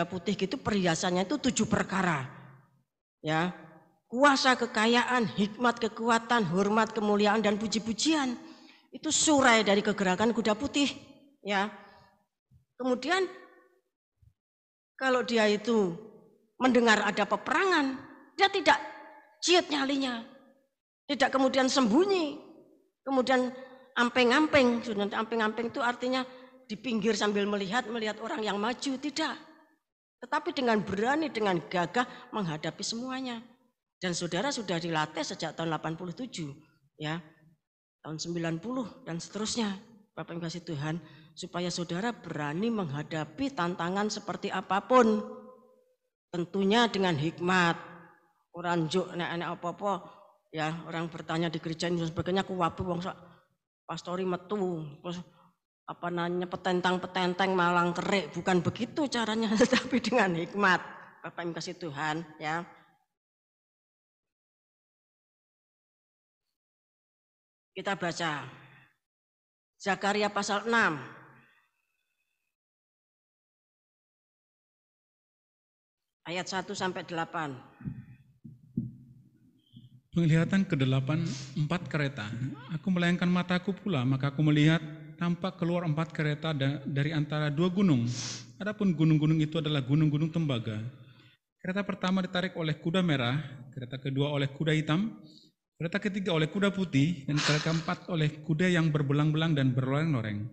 putih gitu perhiasannya itu 7 perkara. Kuasa, kekayaan, hikmat, kekuatan, hormat, kemuliaan, dan puji-pujian. Itu sure dari kegerakan kuda putih. Kemudian kalau dia itu mendengar ada peperangan, dia tidak ciut nyalinya, tidak kemudian sembunyi, kemudian ampeng-ampeng. Ampeng-ampeng itu artinya di pinggir sambil melihat orang yang maju, tidak. Tetapi dengan berani, dengan gagah menghadapi semuanya. Dan saudara sudah dilatih sejak tahun 87, tahun 90 dan seterusnya. Bapak yang kasih Tuhan, supaya saudara berani menghadapi tantangan seperti apapun. Tentunya dengan hikmat. Orang juk nek apa-apa, orang bertanya di gereja dan sebagainya, aku wabu wong pastori metu, terus petentang-petenteng malang kerik, bukan begitu caranya, tetapi dengan hikmat. Bapak yang kasih Tuhan, Kita baca Zakaria pasal 6. Ayat 1 sampai 8. Penglihatan ke-8, 4 kereta. Aku melayangkan mataku pula, maka aku melihat tampak keluar 4 kereta dari antara 2 gunung. Adapun gunung-gunung itu adalah gunung-gunung tembaga. Kereta pertama ditarik oleh kuda merah, kereta kedua oleh kuda hitam, kereta ketiga oleh kuda putih, dan kereta keempat oleh kuda yang berbelang-belang dan berloreng-loreng.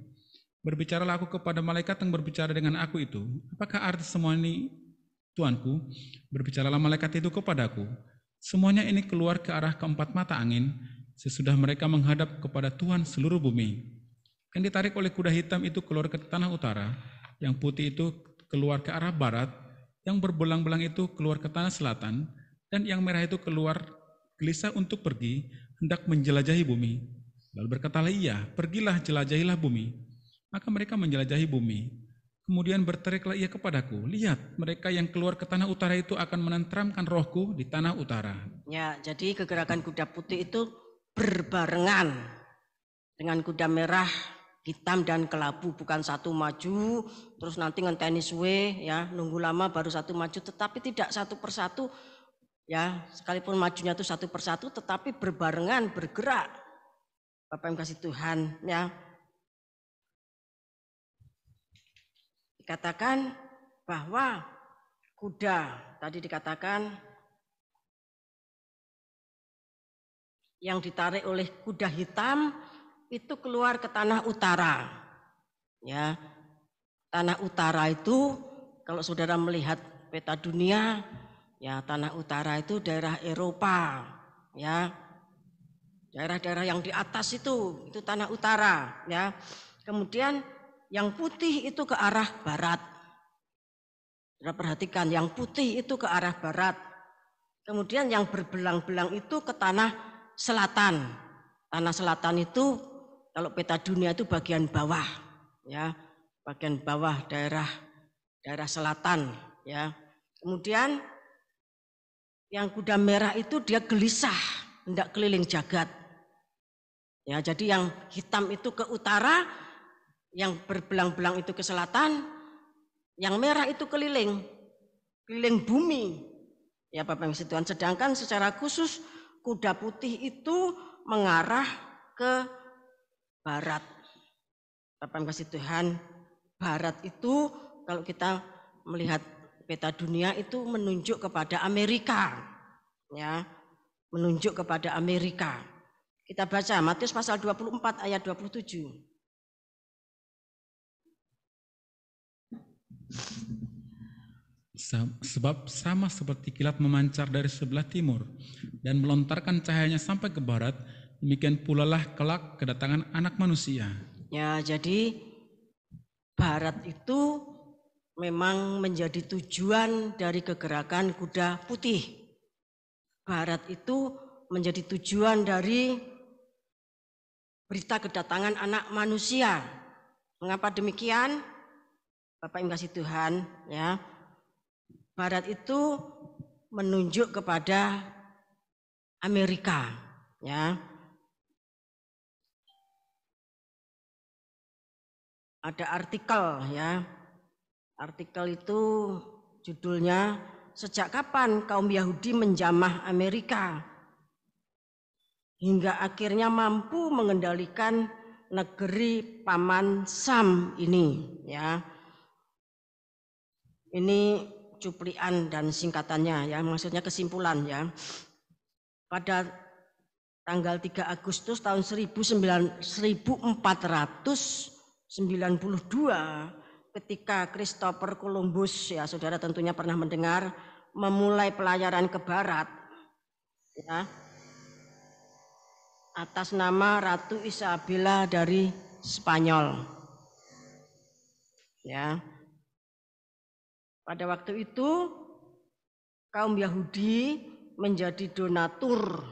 Berbicaralah aku kepada malaikat yang berbicara dengan aku itu, apakah arti semua ini, Tuanku? Berbicaralah malaikat itu kepadaku. Semuanya ini keluar ke arah keempat mata angin, sesudah mereka menghadap kepada Tuhan seluruh bumi. Yang ditarik oleh kuda hitam itu keluar ke tanah utara, yang putih itu keluar ke arah barat, yang berbelang-belang itu keluar ke tanah selatan, dan yang merah itu keluar gelisah untuk pergi, hendak menjelajahi bumi. Lalu berkatalah ia, pergilah jelajahilah bumi. Maka mereka menjelajahi bumi. Kemudian berteriklah ia kepadaku, lihat, mereka yang keluar ke tanah utara itu akan menenteramkan rohku di tanah utara. Jadi kegerakan kuda putih itu berbarengan dengan kuda merah, hitam, dan kelabu. Bukan satu maju, terus nanti ngenteni suwe, nunggu lama baru satu maju. Tetapi tidak satu persatu, sekalipun majunya itu satu persatu, tetapi berbarengan, bergerak. Bapak yang kasih Tuhan, Dikatakan bahwa kuda, tadi dikatakan yang ditarik oleh kuda hitam itu keluar ke tanah utara. Tanah utara itu kalau saudara melihat peta dunia, tanah utara itu daerah Eropa. ya. Daerah-daerah yang di atas itu tanah utara, ya. Kemudian yang putih itu ke arah barat. Kita perhatikan, yang putih itu ke arah barat. Kemudian yang berbelang-belang itu ke tanah selatan. Tanah selatan itu kalau peta dunia itu bagian bawah, ya, bagian bawah daerah selatan, ya. Kemudian yang kuda merah itu dia gelisah, hendak keliling jagat. Ya, jadi yang hitam itu ke utara, yang berbelang-belang itu ke selatan, yang merah itu keliling bumi. Ya Bapak Ibu Tuhan, sedangkan secara khusus kuda putih itu mengarah ke barat. Bapak Ibu Tuhan, barat itu kalau kita melihat peta dunia itu menunjuk kepada Amerika. Ya, menunjuk kepada Amerika. Kita baca Matius pasal 24 ayat 27. Sebab sama seperti kilat memancar dari sebelah timur dan melontarkan cahayanya sampai ke barat, demikian pula lah kelak kedatangan Anak Manusia. Ya, jadi barat itu memang menjadi tujuan dari kegerakan kuda putih. Barat itu menjadi tujuan dari berita kedatangan Anak Manusia. Mengapa demikian? Bapak Ibu kasih Tuhan, ya. Barat itu menunjuk kepada Amerika, ya. Ada artikel, ya. Artikel itu judulnya "Sejak kapan kaum Yahudi menjamah Amerika hingga akhirnya mampu mengendalikan negeri Paman Sam ini", ya. Ini cuplian dan singkatannya, ya, maksudnya kesimpulan, ya. Pada tanggal 3 Agustus tahun 1492 ketika Christopher Columbus, ya saudara tentunya pernah mendengar, memulai pelayaran ke barat, ya, atas nama Ratu Isabella dari Spanyol, ya. Pada waktu itu kaum Yahudi menjadi donatur.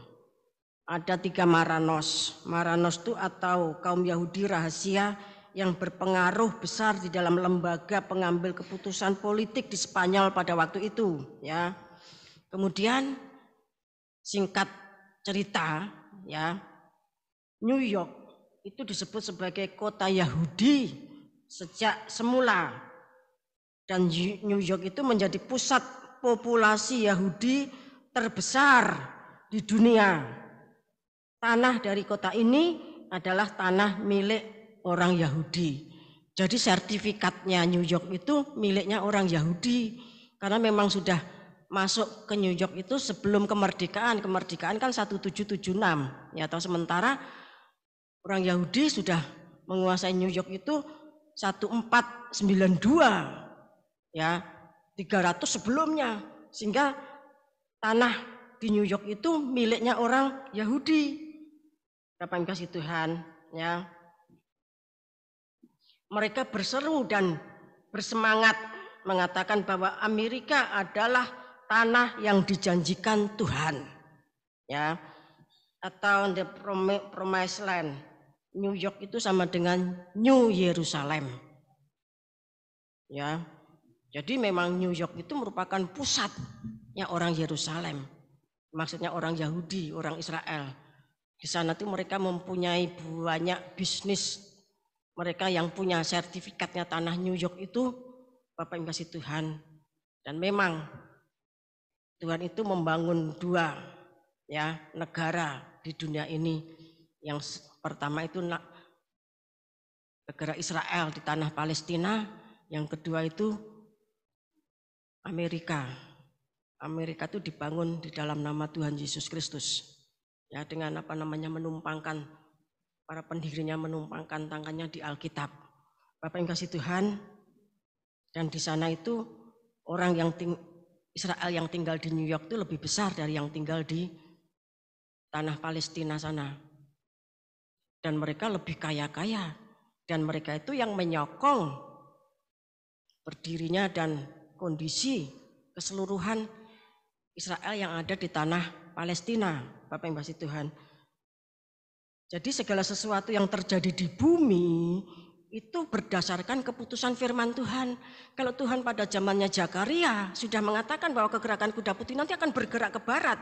Ada 3 Maranos. Maranos itu atau kaum Yahudi rahasia yang berpengaruh besar di dalam lembaga pengambil keputusan politik di Spanyol pada waktu itu, ya. Kemudian singkat cerita, ya, New York itu disebut sebagai kota Yahudi sejak semula, dan New York itu menjadi pusat populasi Yahudi terbesar di dunia. Tanah dari kota ini adalah tanah milik orang Yahudi. Jadi sertifikatnya New York itu miliknya orang Yahudi, karena memang sudah masuk ke New York itu sebelum kemerdekaan. Kemerdekaan kan 1776, ya, atau sementara orang Yahudi sudah menguasai New York itu 1492, ya, 300 sebelumnya, sehingga tanah di New York itu miliknya orang Yahudi. Bapak Ibu kasih Tuhan, ya. Mereka berseru dan bersemangat mengatakan bahwa Amerika adalah tanah yang dijanjikan Tuhan, ya, atau the promised land. New York itu sama dengan New Yerusalem, ya. Jadi memang New York itu merupakan pusatnya orang Yerusalem, maksudnya orang Yahudi, orang Israel. Di sana tuh mereka mempunyai banyak bisnis. Mereka yang punya sertifikatnya tanah New York itu, Bapak Ibu kasih Tuhan. Dan memang Tuhan itu membangun 2, ya, negara di dunia ini. Yang pertama itu negara Israel di tanah Palestina, yang kedua itu Amerika. Amerika itu dibangun di dalam nama Tuhan Yesus Kristus. Ya, dengan menumpangkan, para pendirinya menumpangkan tangannya di Alkitab. Bapak yang kasih Tuhan, dan di sana itu orang yang Israel yang tinggal di New York itu lebih besar dari yang tinggal di tanah Palestina sana. Dan mereka lebih kaya-kaya. Dan mereka itu yang menyokong berdirinya dan kondisi keseluruhan Israel yang ada di tanah Palestina, Bapak Ibu kasih Tuhan. Jadi segala sesuatu yang terjadi di bumi itu berdasarkan keputusan firman Tuhan. Kalau Tuhan pada zamannya Zakaria sudah mengatakan bahwa kegerakan kuda putih nanti akan bergerak ke barat.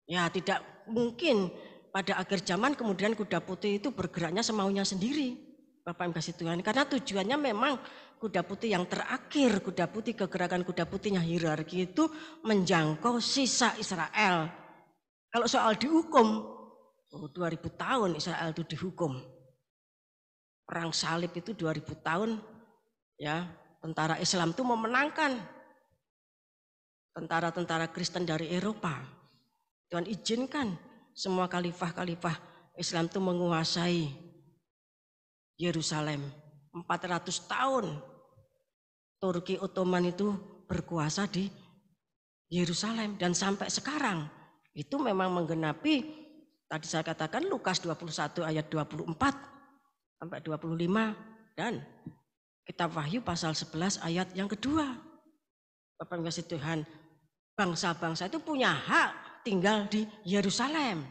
Ya tidak mungkin pada akhir zaman kemudian kuda putih itu bergeraknya semaunya sendiri. Bapak Ibu kasih Tuhan. Karena tujuannya memang kuda putih yang terakhir, kuda putih kegerakan kuda putihnya hierarki itu menjangkau sisa Israel. Kalau soal dihukum, 2000 tahun Israel itu dihukum. Perang salib itu 2000 tahun, ya tentara Islam itu memenangkan tentara-tentara Kristen dari Eropa. Tuhan izinkan semua khalifah-khalifah Islam itu menguasai Yerusalem. 400 tahun Turki Ottoman itu berkuasa di Yerusalem dan sampai sekarang itu memang menggenapi tadi saya katakan Lukas 21 ayat 24 sampai 25 dan kitab Wahyu pasal 11 ayat yang kedua. Bapak kasih Tuhan, bangsa-bangsa itu punya hak tinggal di Yerusalem.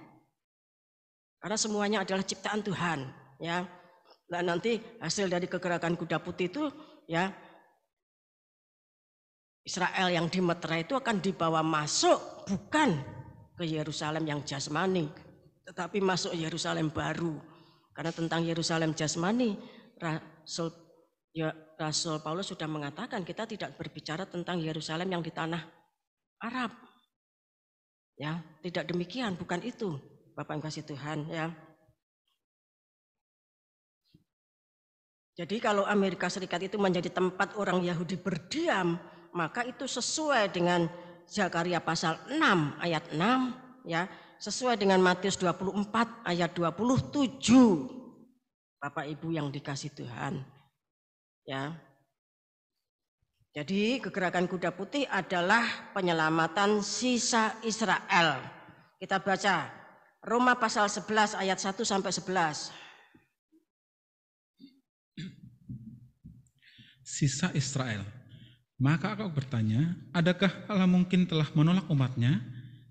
Karena semuanya adalah ciptaan Tuhan, ya. Nah, nanti hasil dari kegerakan kuda putih itu ya Israel yang dimeterai itu akan dibawa masuk bukan ke Yerusalem yang jasmani, tetapi masuk Yerusalem baru. Karena tentang Yerusalem jasmani, Rasul Paulus sudah mengatakan kita tidak berbicara tentang Yerusalem yang di tanah Arab. Ya, tidak demikian, bukan itu, Bapak yang kasih Tuhan, ya. Jadi kalau Amerika Serikat itu menjadi tempat orang Yahudi berdiam, maka itu sesuai dengan Zakaria pasal 6 ayat 6, ya, sesuai dengan Matius 24 ayat 27. Bapak Ibu yang dikasih Tuhan, ya. Jadi kegerakan kuda putih adalah penyelamatan sisa Israel. Kita baca Roma pasal 11 ayat 1 sampai 11. Sisa Israel. Maka aku bertanya, adakah Allah mungkin telah menolak umatnya?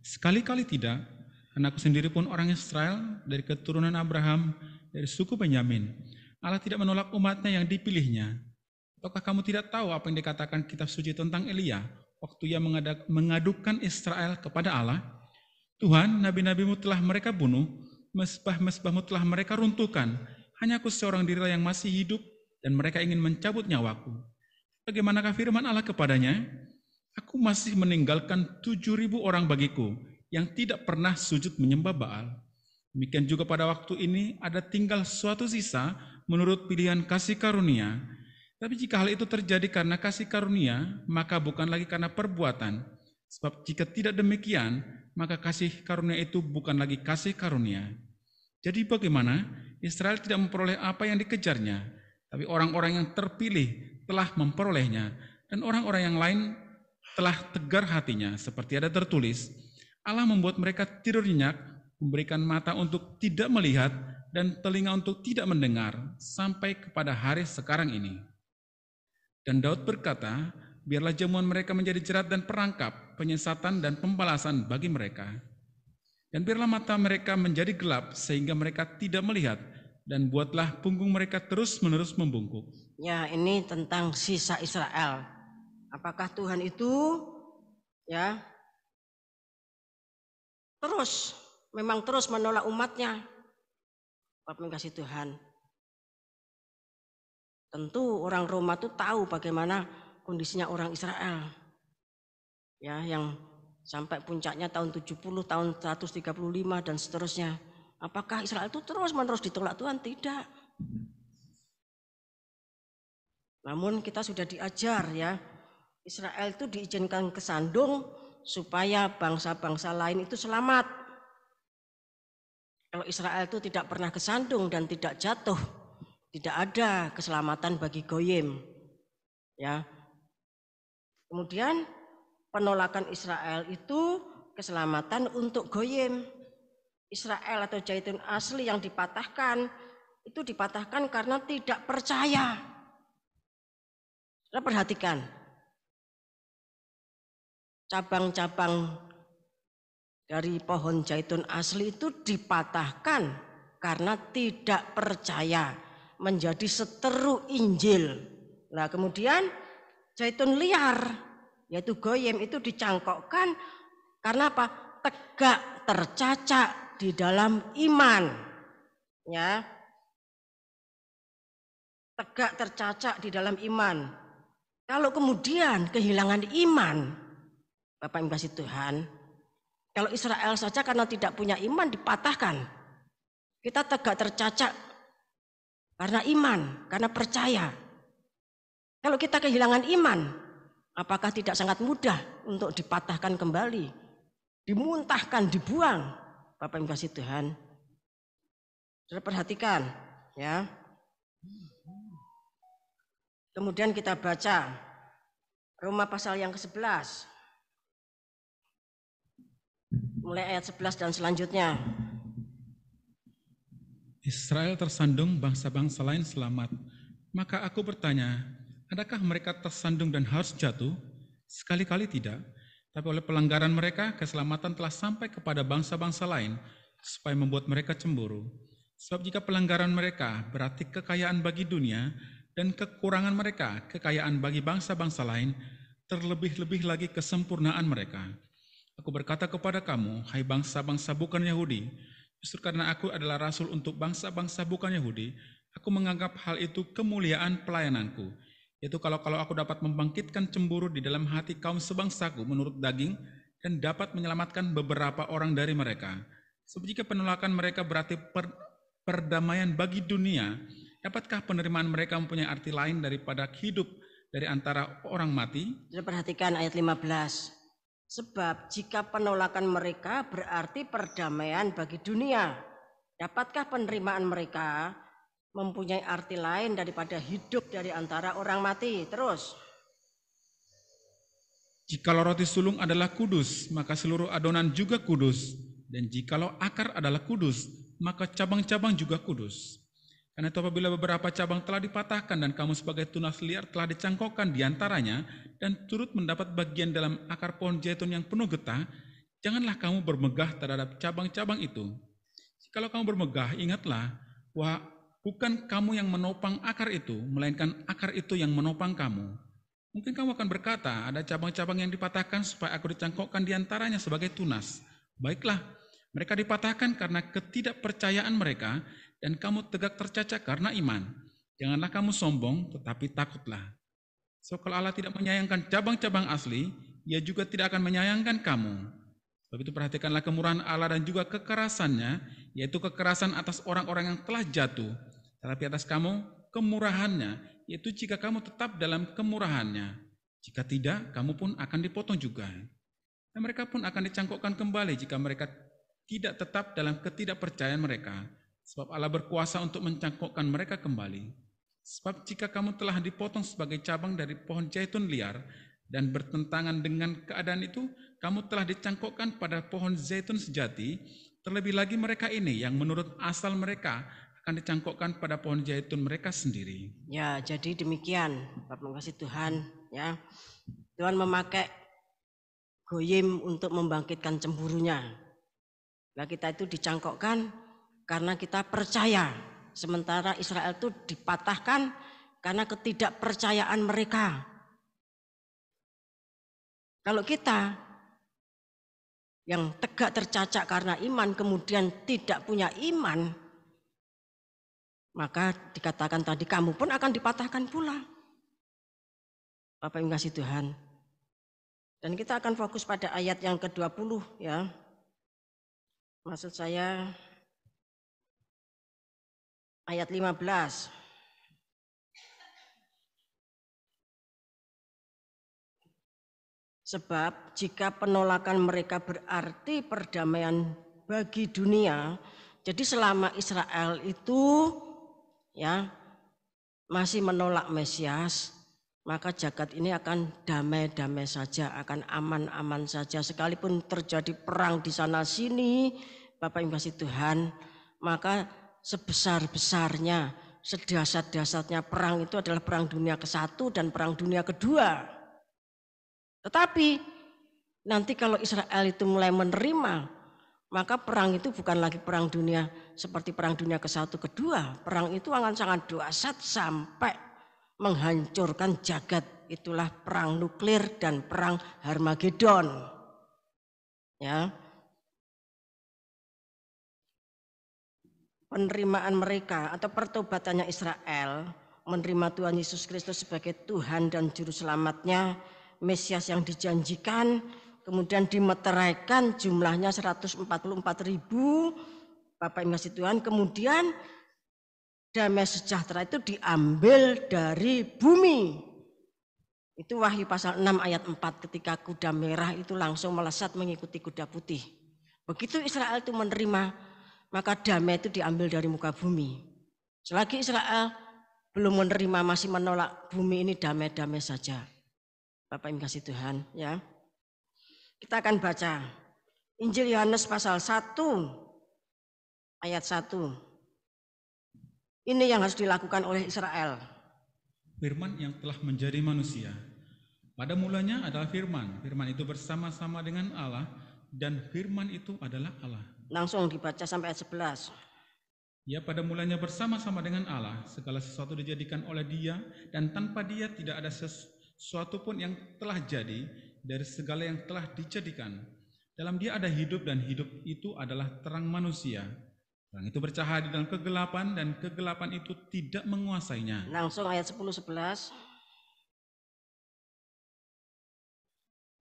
Sekali-kali tidak, karena aku sendiri pun orang Israel dari keturunan Abraham, dari suku Benyamin. Allah tidak menolak umatnya yang dipilihnya. Ataukah kamu tidak tahu apa yang dikatakan kitab suci tentang Elia, waktu ia mengadukan Israel kepada Allah? Tuhan, nabi-nabimu telah mereka bunuh, mesbah-mesbahmu telah mereka runtuhkan, hanya aku seorang dirilah yang masih hidup, dan mereka ingin mencabut nyawaku. Bagaimanakah firman Allah kepadanya? Aku masih meninggalkan 7.000 orang bagiku yang tidak pernah sujud menyembah Baal. Demikian juga pada waktu ini ada tinggal suatu sisa menurut pilihan kasih karunia. Tapi jika hal itu terjadi karena kasih karunia, maka bukan lagi karena perbuatan. Sebab jika tidak demikian, maka kasih karunia itu bukan lagi kasih karunia. Jadi bagaimana? Israel tidak memperoleh apa yang dikejarnya, tapi orang-orang yang terpilih telah memperolehnya, dan orang-orang yang lain telah tegar hatinya, seperti ada tertulis, Allah membuat mereka tidur nyenyak, memberikan mata untuk tidak melihat, dan telinga untuk tidak mendengar, sampai kepada hari sekarang ini. Dan Daud berkata, biarlah jamuan mereka menjadi jerat dan perangkap, penyesatan dan pembalasan bagi mereka. Dan biarlah mata mereka menjadi gelap, sehingga mereka tidak melihat, dan buatlah punggung mereka terus-menerus membungkuk. Ya, ini tentang sisa Israel. Apakah Tuhan itu ya memang terus menolak umatnya? Bapak kasih Tuhan. Tentu orang Roma itu tahu bagaimana kondisinya orang Israel. Ya, yang sampai puncaknya tahun 70, tahun 135 dan seterusnya. Apakah Israel itu terus-menerus ditolak Tuhan? Tidak. Namun kita sudah diajar ya, Israel itu diizinkan kesandung supaya bangsa-bangsa lain itu selamat. Kalau Israel itu tidak pernah kesandung dan tidak jatuh, tidak ada keselamatan bagi goyim. Ya. Kemudian penolakan Israel itu keselamatan untuk goyim. Israel atau zaitun asli yang dipatahkan, itu dipatahkan karena tidak percaya. Saudara perhatikan, cabang-cabang dari pohon zaitun asli itu dipatahkan karena tidak percaya, menjadi seteru Injil. Nah kemudian zaitun liar, yaitu goyim, itu dicangkokkan karena apa? Tegak tercacak di dalam iman, ya, tegak tercacak di dalam iman. Kalau kemudian kehilangan iman, Bapak Ibu kasih Tuhan, kalau Israel saja karena tidak punya iman dipatahkan, kita tegak tercacak karena iman, karena percaya. Kalau kita kehilangan iman, apakah tidak sangat mudah untuk dipatahkan kembali, dimuntahkan, dibuang? Bapak Ibu kasih Tuhan, saudara perhatikan, ya. Kemudian kita baca Roma pasal yang ke-11, mulai ayat 11 dan selanjutnya. Israel tersandung, bangsa-bangsa lain selamat. Maka aku bertanya, adakah mereka tersandung dan harus jatuh? Sekali-kali tidak. Tapi oleh pelanggaran mereka, keselamatan telah sampai kepada bangsa-bangsa lain, supaya membuat mereka cemburu. Sebab jika pelanggaran mereka berarti kekayaan bagi dunia, dan kekurangan mereka kekayaan bagi bangsa-bangsa lain, terlebih-lebih lagi kesempurnaan mereka. Aku berkata kepada kamu, hai bangsa-bangsa bukan Yahudi, justru karena aku adalah rasul untuk bangsa-bangsa bukan Yahudi, aku menganggap hal itu kemuliaan pelayananku. Yaitu kalau aku dapat membangkitkan cemburu di dalam hati kaum sebangsaku menurut daging dan dapat menyelamatkan beberapa orang dari mereka. Sebab jika penolakan mereka berarti perdamaian bagi dunia, dapatkah penerimaan mereka mempunyai arti lain daripada hidup dari antara orang mati? Sudah perhatikan ayat 15. Sebab jika penolakan mereka berarti perdamaian bagi dunia, dapatkah penerimaan mereka mempunyai arti lain daripada hidup dari antara orang mati? Terus. Jikalau roti sulung adalah kudus, maka seluruh adonan juga kudus. Dan jikalau akar adalah kudus, maka cabang-cabang juga kudus. Karena itu apabila beberapa cabang telah dipatahkan dan kamu sebagai tunas liar telah dicangkokkan di antaranya dan turut mendapat bagian dalam akar pohon zaitun yang penuh getah, janganlah kamu bermegah terhadap cabang-cabang itu. Jikalau kamu bermegah, ingatlah bahwa bukan kamu yang menopang akar itu, melainkan akar itu yang menopang kamu. Mungkin kamu akan berkata, ada cabang-cabang yang dipatahkan supaya aku dicangkokkan di antaranya sebagai tunas. Baiklah, mereka dipatahkan karena ketidakpercayaan mereka, dan kamu tegak tercacak karena iman. Janganlah kamu sombong, tetapi takutlah. So, kalau Allah tidak menyayangkan cabang-cabang asli, Ia juga tidak akan menyayangkan kamu. Sebab itu perhatikanlah kemurahan Allah dan juga kekerasannya, yaitu kekerasan atas orang-orang yang telah jatuh. Tetapi atas kamu, kemurahannya, yaitu jika kamu tetap dalam kemurahannya. Jika tidak, kamu pun akan dipotong juga. Dan mereka pun akan dicangkokkan kembali jika mereka tidak tetap dalam ketidakpercayaan mereka. Sebab Allah berkuasa untuk mencangkokkan mereka kembali. Sebab jika kamu telah dipotong sebagai cabang dari pohon zaitun liar dan bertentangan dengan keadaan itu, kamu telah dicangkokkan pada pohon zaitun sejati. Terlebih lagi mereka ini yang menurut asal mereka akan dicangkokkan pada pohon zaitun mereka sendiri. Ya, jadi demikian, Bapak kasih Tuhan, ya. Tuhan memakai goyim untuk membangkitkan cemburunya. Nah, kita itu dicangkokkan karena kita percaya, sementara Israel itu dipatahkan karena ketidakpercayaan mereka. Kalau kita yang tegak tercacak karena iman kemudian tidak punya iman, maka dikatakan tadi kamu pun akan dipatahkan pula. Bapak Ibu kasih Tuhan. Dan kita akan fokus pada ayat yang ke-20 ya. Maksud saya ayat 15. Sebab jika penolakan mereka berarti perdamaian bagi dunia, jadi selama Israel itu ya masih menolak Mesias, maka jagat ini akan damai-damai saja, akan aman-aman saja. Sekalipun terjadi perang di sana sini, Bapak Ibu kasih Tuhan, maka sebesar-besarnya, sedahsyat-dahsyatnya perang itu adalah perang dunia ke-1 dan perang dunia ke-2. Tetapi nanti kalau Israel itu mulai menerima, maka perang itu bukan lagi perang dunia seperti perang dunia ke-1, ke-2. Perang itu akan sangat dahsyat sampai menghancurkan jagat. Itulah perang nuklir dan perang Harmagedon. Ya. Penerimaan mereka atau pertobatannya Israel menerima Tuhan Yesus Kristus sebagai Tuhan dan Juru Selamatnya, Mesias yang dijanjikan, kemudian dimeteraikan jumlahnya 144.000, Bapak Ibu kasih Tuhan, kemudian damai sejahtera itu diambil dari bumi. Itu Wahyu pasal 6 ayat 4, ketika kuda merah itu langsung melesat mengikuti kuda putih. Begitu Israel itu menerima, maka damai itu diambil dari muka bumi. Selagi Israel belum menerima, masih menolak, bumi ini damai-damai saja. Bapak Ibu kasih Tuhan, ya. Kita akan baca Injil Yohanes pasal 1 ayat 1. Ini yang harus dilakukan oleh Israel. Firman yang telah menjadi manusia. Pada mulanya adalah firman. Firman itu bersama-sama dengan Allah, dan firman itu adalah Allah. Langsung dibaca sampai ayat 11. Ya, pada mulanya bersama-sama dengan Allah, segala sesuatu dijadikan oleh Dia, dan tanpa Dia tidak ada sesuatu pun yang telah jadi dari segala yang telah dijadikan. Dalam Dia ada hidup, dan hidup itu adalah terang manusia. Terang itu bercahaya di dalam kegelapan, dan kegelapan itu tidak menguasainya. Langsung ayat 10-11.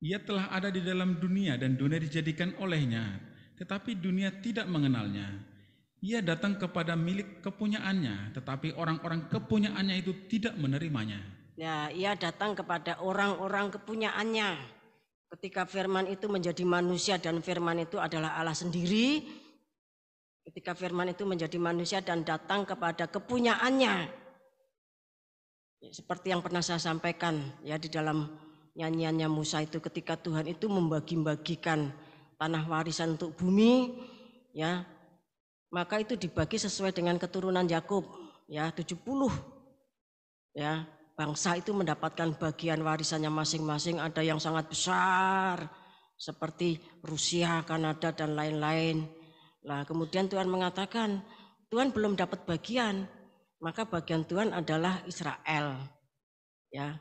Ia telah ada di dalam dunia, dan dunia dijadikan olehnya, tetapi dunia tidak mengenalnya. Ia datang kepada milik kepunyaannya, tetapi orang-orang kepunyaannya itu tidak menerimanya. Ya, ia datang kepada orang-orang kepunyaannya. Ketika firman itu menjadi manusia, dan firman itu adalah Allah sendiri. Ketika firman itu menjadi manusia dan datang kepada kepunyaannya. Seperti yang pernah saya sampaikan ya di dalam nyanyiannya Musa itu, ketika Tuhan itu membagi-bagikan tanah warisan untuk bumi, ya, maka itu dibagi sesuai dengan keturunan Yakub, ya, 70. Ya, bangsa itu mendapatkan bagian warisannya masing-masing, ada yang sangat besar seperti Rusia, Kanada dan lain-lain. Nah, kemudian Tuhan mengatakan, Tuhan belum dapat bagian, maka bagian Tuhan adalah Israel. Ya.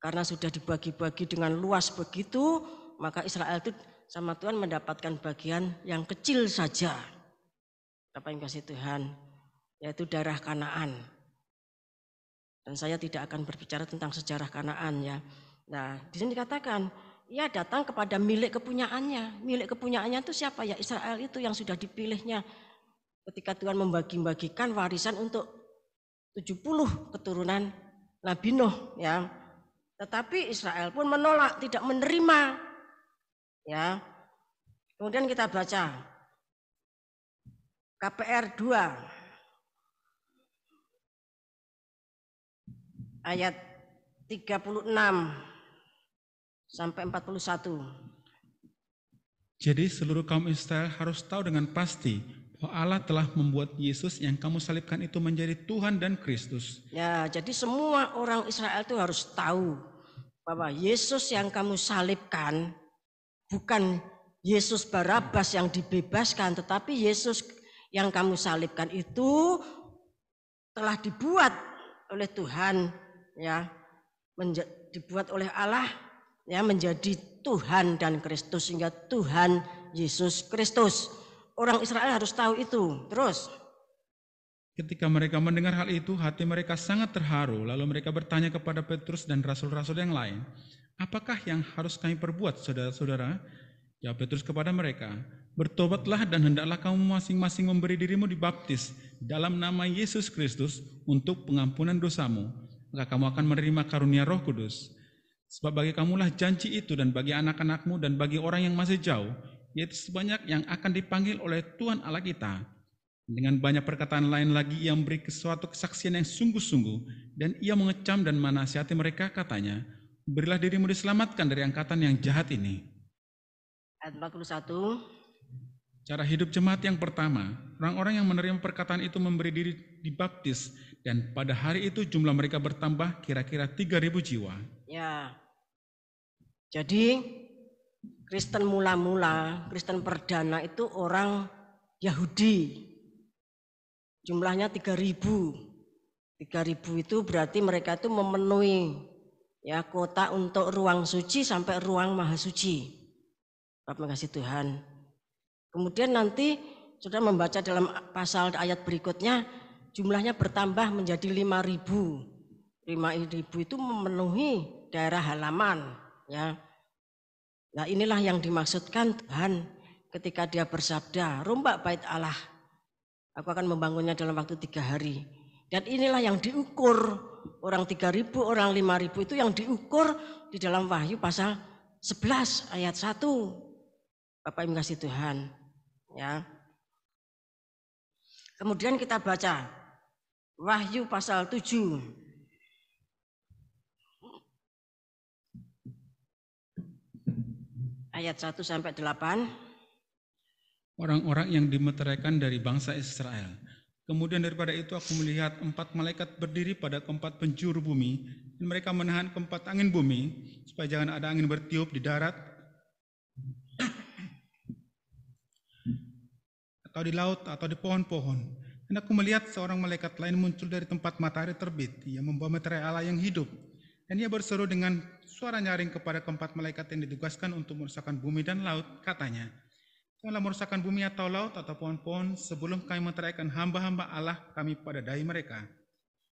Karena sudah dibagi-bagi dengan luas begitu, maka Israel itu sama Tuhan mendapatkan bagian yang kecil saja. Apa yang kasih Tuhan, yaitu daerah Kanaan. Dan saya tidak akan berbicara tentang sejarah Kanaan ya. Nah, di sini dikatakan, ia datang kepada milik kepunyaannya. Milik kepunyaannya itu siapa ya? Israel itu yang sudah dipilihnya. Ketika Tuhan membagi-bagikan warisan untuk 70 keturunan Nabi Nuh ya. Tetapi Israel pun menolak, tidak menerima. Ya. Kemudian kita baca KPR 2 ayat 36 sampai 41. Jadi seluruh kaum Israel harus tahu dengan pasti bahwa Allah telah membuat Yesus yang kamu salibkan itu menjadi Tuhan dan Kristus. Ya, jadi semua orang Israel itu harus tahu bahwa Yesus yang kamu salibkan bukan Yesus Barabas yang dibebaskan, tetapi Yesus yang kamu salibkan itu telah dibuat oleh Tuhan, ya, dibuat oleh Allah, ya, menjadi Tuhan dan Kristus, sehingga Tuhan Yesus Kristus. Orang Israel harus tahu itu. Terus ketika mereka mendengar hal itu, hati mereka sangat terharu. Lalu mereka bertanya kepada Petrus dan rasul-rasul yang lain, apakah yang harus kami perbuat, saudara-saudara? Jawab Petrus kepada mereka, bertobatlah dan hendaklah kamu masing-masing memberi dirimu dibaptis dalam nama Yesus Kristus untuk pengampunan dosamu. Maka kamu akan menerima karunia Roh Kudus. Sebab bagi kamulah janji itu, dan bagi anak-anakmu, dan bagi orang yang masih jauh, yaitu sebanyak yang akan dipanggil oleh Tuhan Allah kita. Dengan banyak perkataan lain lagi ia memberi suatu kesaksian yang sungguh-sungguh, dan ia mengecam dan menasihati mereka, katanya, berilah dirimu diselamatkan dari angkatan yang jahat ini. Ayat 41. Cara hidup jemaat yang pertama, orang-orang yang menerima perkataan itu memberi diri dibaptis, dan pada hari itu jumlah mereka bertambah kira-kira 3.000 jiwa. Ya, jadi Kristen mula-mula, Kristen perdana itu orang Yahudi. Jumlahnya 3.000. 3.000 itu berarti mereka itu memenuhi ya kota untuk ruang suci sampai ruang maha suci. Terima kasih Tuhan. Kemudian nanti sudah membaca dalam pasal ayat berikutnya, jumlahnya bertambah menjadi 5.000. 5.000 itu memenuhi daerah halaman, ya. Nah, inilah yang dimaksudkan Tuhan ketika dia bersabda, rombak bait Allah, aku akan membangunnya dalam waktu 3 hari. Dan inilah yang diukur, orang 3.000, orang 5.000 itu yang diukur di dalam Wahyu pasal 11 ayat 1. Bapak Ibu kasih Tuhan, ya. Kemudian kita baca Wahyu pasal 7. Ayat 1 sampai 8. Orang-orang yang dimeteraikan dari bangsa Israel. Kemudian daripada itu aku melihat 4 malaikat berdiri pada keempat penjuru bumi, dan mereka menahan keempat angin bumi, supaya jangan ada angin bertiup di darat atau di laut atau di pohon-pohon. Dan aku melihat seorang malaikat lain muncul dari tempat matahari terbit. Ia membawa meterai Allah yang hidup. Dan ia berseru dengan suara nyaring kepada keempat malaikat yang ditugaskan untuk merusakkan bumi dan laut. Katanya, janganlah merusakkan bumi atau laut atau pohon-pohon sebelum kami meteraikan hamba-hamba Allah kami pada dahi mereka.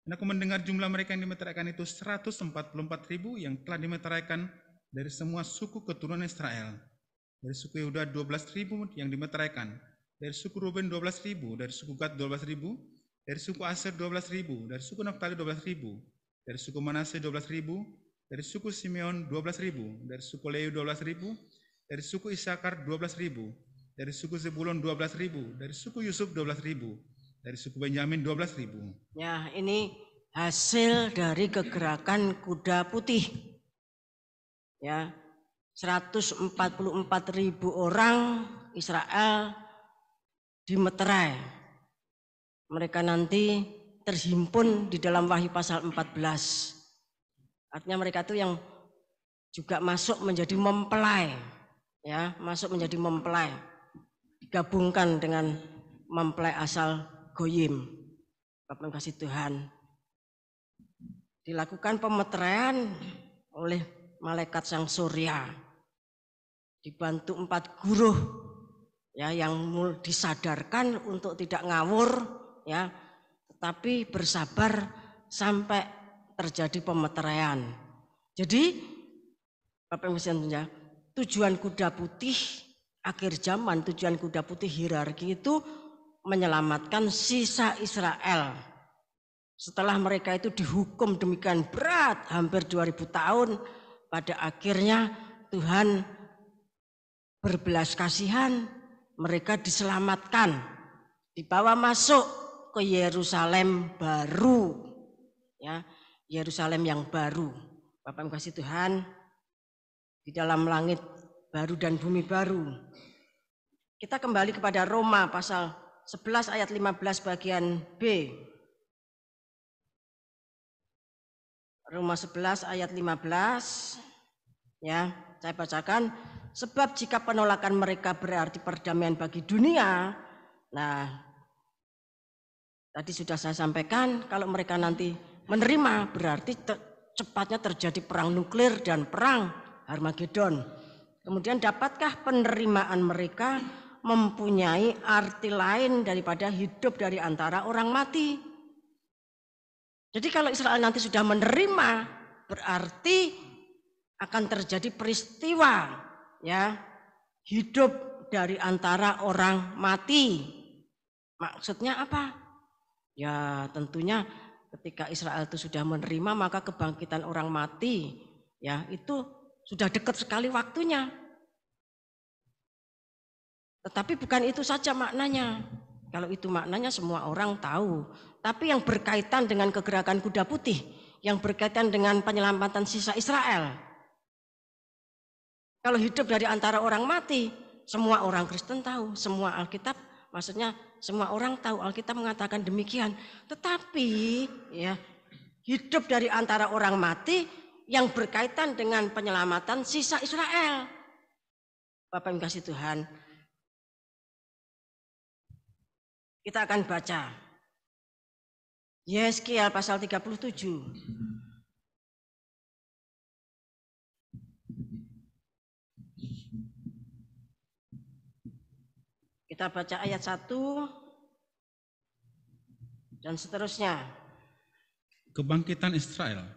Dan aku mendengar jumlah mereka yang dimeteraikan itu 144.000 yang telah dimeteraikan dari semua suku keturunan Israel. Dari suku Yehuda 12.000 yang dimeteraikan. Dari suku Ruben 12.000, dari suku Gad 12.000, dari suku Aser 12.000, dari suku Naftali 12.000, dari suku Manase 12.000, dari suku Simeon 12.000, dari suku Lewi 12.000, dari suku Isakar 12.000, dari suku Zebulon 12.000, dari suku Yusuf 12.000, dari suku Benyamin 12.000. Ya, ini hasil dari kegerakan kuda putih. Ya, 144.000 orang Israel dimeterai. Mereka nanti terhimpun di dalam Wahyu pasal 14. Artinya mereka itu yang juga masuk menjadi mempelai, ya, masuk menjadi mempelai, digabungkan dengan mempelai asal Goyim. Bapak kasih Tuhan. Dilakukan pemeteraian oleh malaikat sang surya, dibantu 4 guru, ya, yang disadarkan untuk tidak ngawur, ya, tetapi bersabar sampai terjadi pemeteraian. Jadi Bapak Ibu sekalian, tujuan kuda putih akhir zaman, tujuan kuda putih hierarki itu menyelamatkan sisa Israel. Setelah mereka itu dihukum demikian berat hampir 2000 tahun, pada akhirnya Tuhan berbelas kasihan, mereka diselamatkan, dibawa masuk ke Yerusalem baru, ya, Yerusalem yang baru. Bapak Ibu kasih Tuhan, di dalam langit baru dan bumi baru. Kita kembali kepada Roma pasal 11 ayat 15 bagian B. Roma 11 ayat 15, ya, saya bacakan. Sebab jika penolakan mereka berarti perdamaian bagi dunia, nah tadi sudah saya sampaikan, kalau mereka nanti menerima berarti cepatnya terjadi perang nuklir dan perang Harmagedon. Kemudian dapatkah penerimaan mereka mempunyai arti lain daripada hidup dari antara orang mati? Jadi kalau Israel nanti sudah menerima, berarti akan terjadi peristiwa, ya, hidup dari antara orang mati. Maksudnya apa? Ya, tentunya ketika Israel itu sudah menerima, maka kebangkitan orang mati, ya, itu sudah dekat sekali waktunya. Tetapi bukan itu saja maknanya. Kalau itu maknanya semua orang tahu. Tapi yang berkaitan dengan kegerakan kuda putih, yang berkaitan dengan penyelamatan sisa Israel. Kalau hidup dari antara orang mati, semua orang Kristen tahu, semua Alkitab, maksudnya semua orang tahu, Alkitab mengatakan demikian. Tetapi ya, hidup dari antara orang mati yang berkaitan dengan penyelamatan sisa Israel. Bapak yang kasih Tuhan, kita akan baca Yeskiel pasal 37. Kita baca ayat 1 dan seterusnya. Kebangkitan Israel.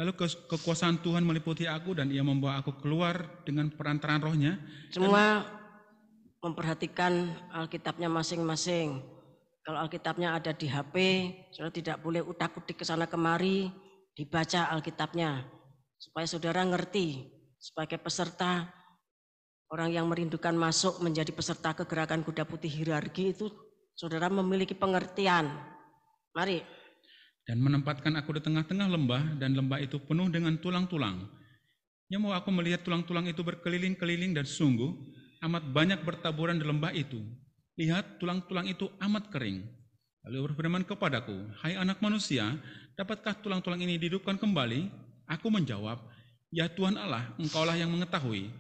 Lalu kekuasaan Tuhan meliputi aku dan ia membawa aku keluar dengan perantaraan rohnya. Semua memperhatikan Alkitabnya masing-masing. Kalau Alkitabnya ada di HP, saudara tidak boleh utak-utik ke sana kemari, dibaca Alkitabnya. Supaya saudara ngerti, sebagai peserta, orang yang merindukan masuk menjadi peserta kegerakan kuda putih hierarki itu, saudara memiliki pengertian. Mari. Dan menempatkan aku di tengah-tengah lembah, dan lembah itu penuh dengan tulang-tulang. Ya mau aku melihat tulang-tulang itu berkeliling-keliling, dan sungguh amat banyak bertaburan di lembah itu. Lihat, tulang-tulang itu amat kering. Lalu berfirman kepadaku, hai anak manusia, dapatkah tulang-tulang ini dihidupkan kembali? Aku menjawab, ya Tuhan Allah, engkaulah yang mengetahui.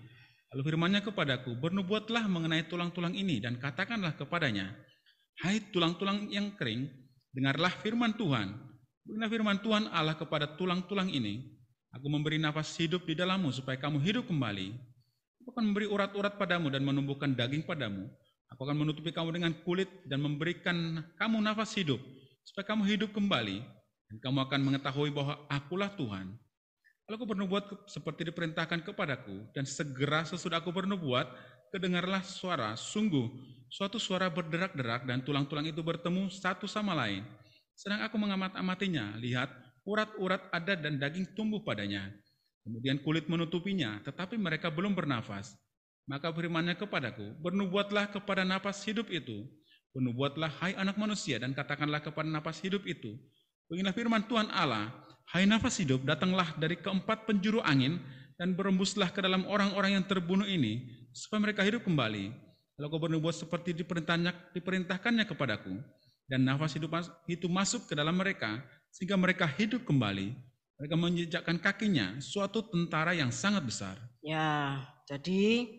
Lalu firman-Nya kepadaku, bernubuatlah mengenai tulang-tulang ini dan katakanlah kepadanya, hai tulang-tulang yang kering, dengarlah firman Tuhan. Berilah firman Tuhan Allah kepada tulang-tulang ini, aku memberi nafas hidup di dalammu supaya kamu hidup kembali. Aku akan memberi urat-urat padamu dan menumbuhkan daging padamu. Aku akan menutupi kamu dengan kulit dan memberikan kamu nafas hidup supaya kamu hidup kembali, dan kamu akan mengetahui bahwa akulah Tuhan. Lalu aku bernubuat seperti diperintahkan kepadaku, dan segera sesudah aku bernubuat, kedengarlah suara, sungguh suatu suara berderak-derak, dan tulang-tulang itu bertemu satu sama lain. Sedang aku mengamat-amatinya, lihat, urat-urat ada dan daging tumbuh padanya. Kemudian kulit menutupinya, tetapi mereka belum bernafas. Maka firman-Nya kepadaku, bernubuatlah kepada napas hidup itu. Bernubuatlah, hai anak manusia, dan katakanlah kepada napas hidup itu, beginilah firman Tuhan Allah, hai nafas hidup, datanglah dari keempat penjuru angin, dan berembuslah ke dalam orang-orang yang terbunuh ini, supaya mereka hidup kembali. Lalu kau bernubuat seperti diperintahkannya kepadaku, dan nafas hidup itu masuk ke dalam mereka, sehingga mereka hidup kembali. Mereka menjejakkan kakinya, suatu tentara yang sangat besar. Ya, jadi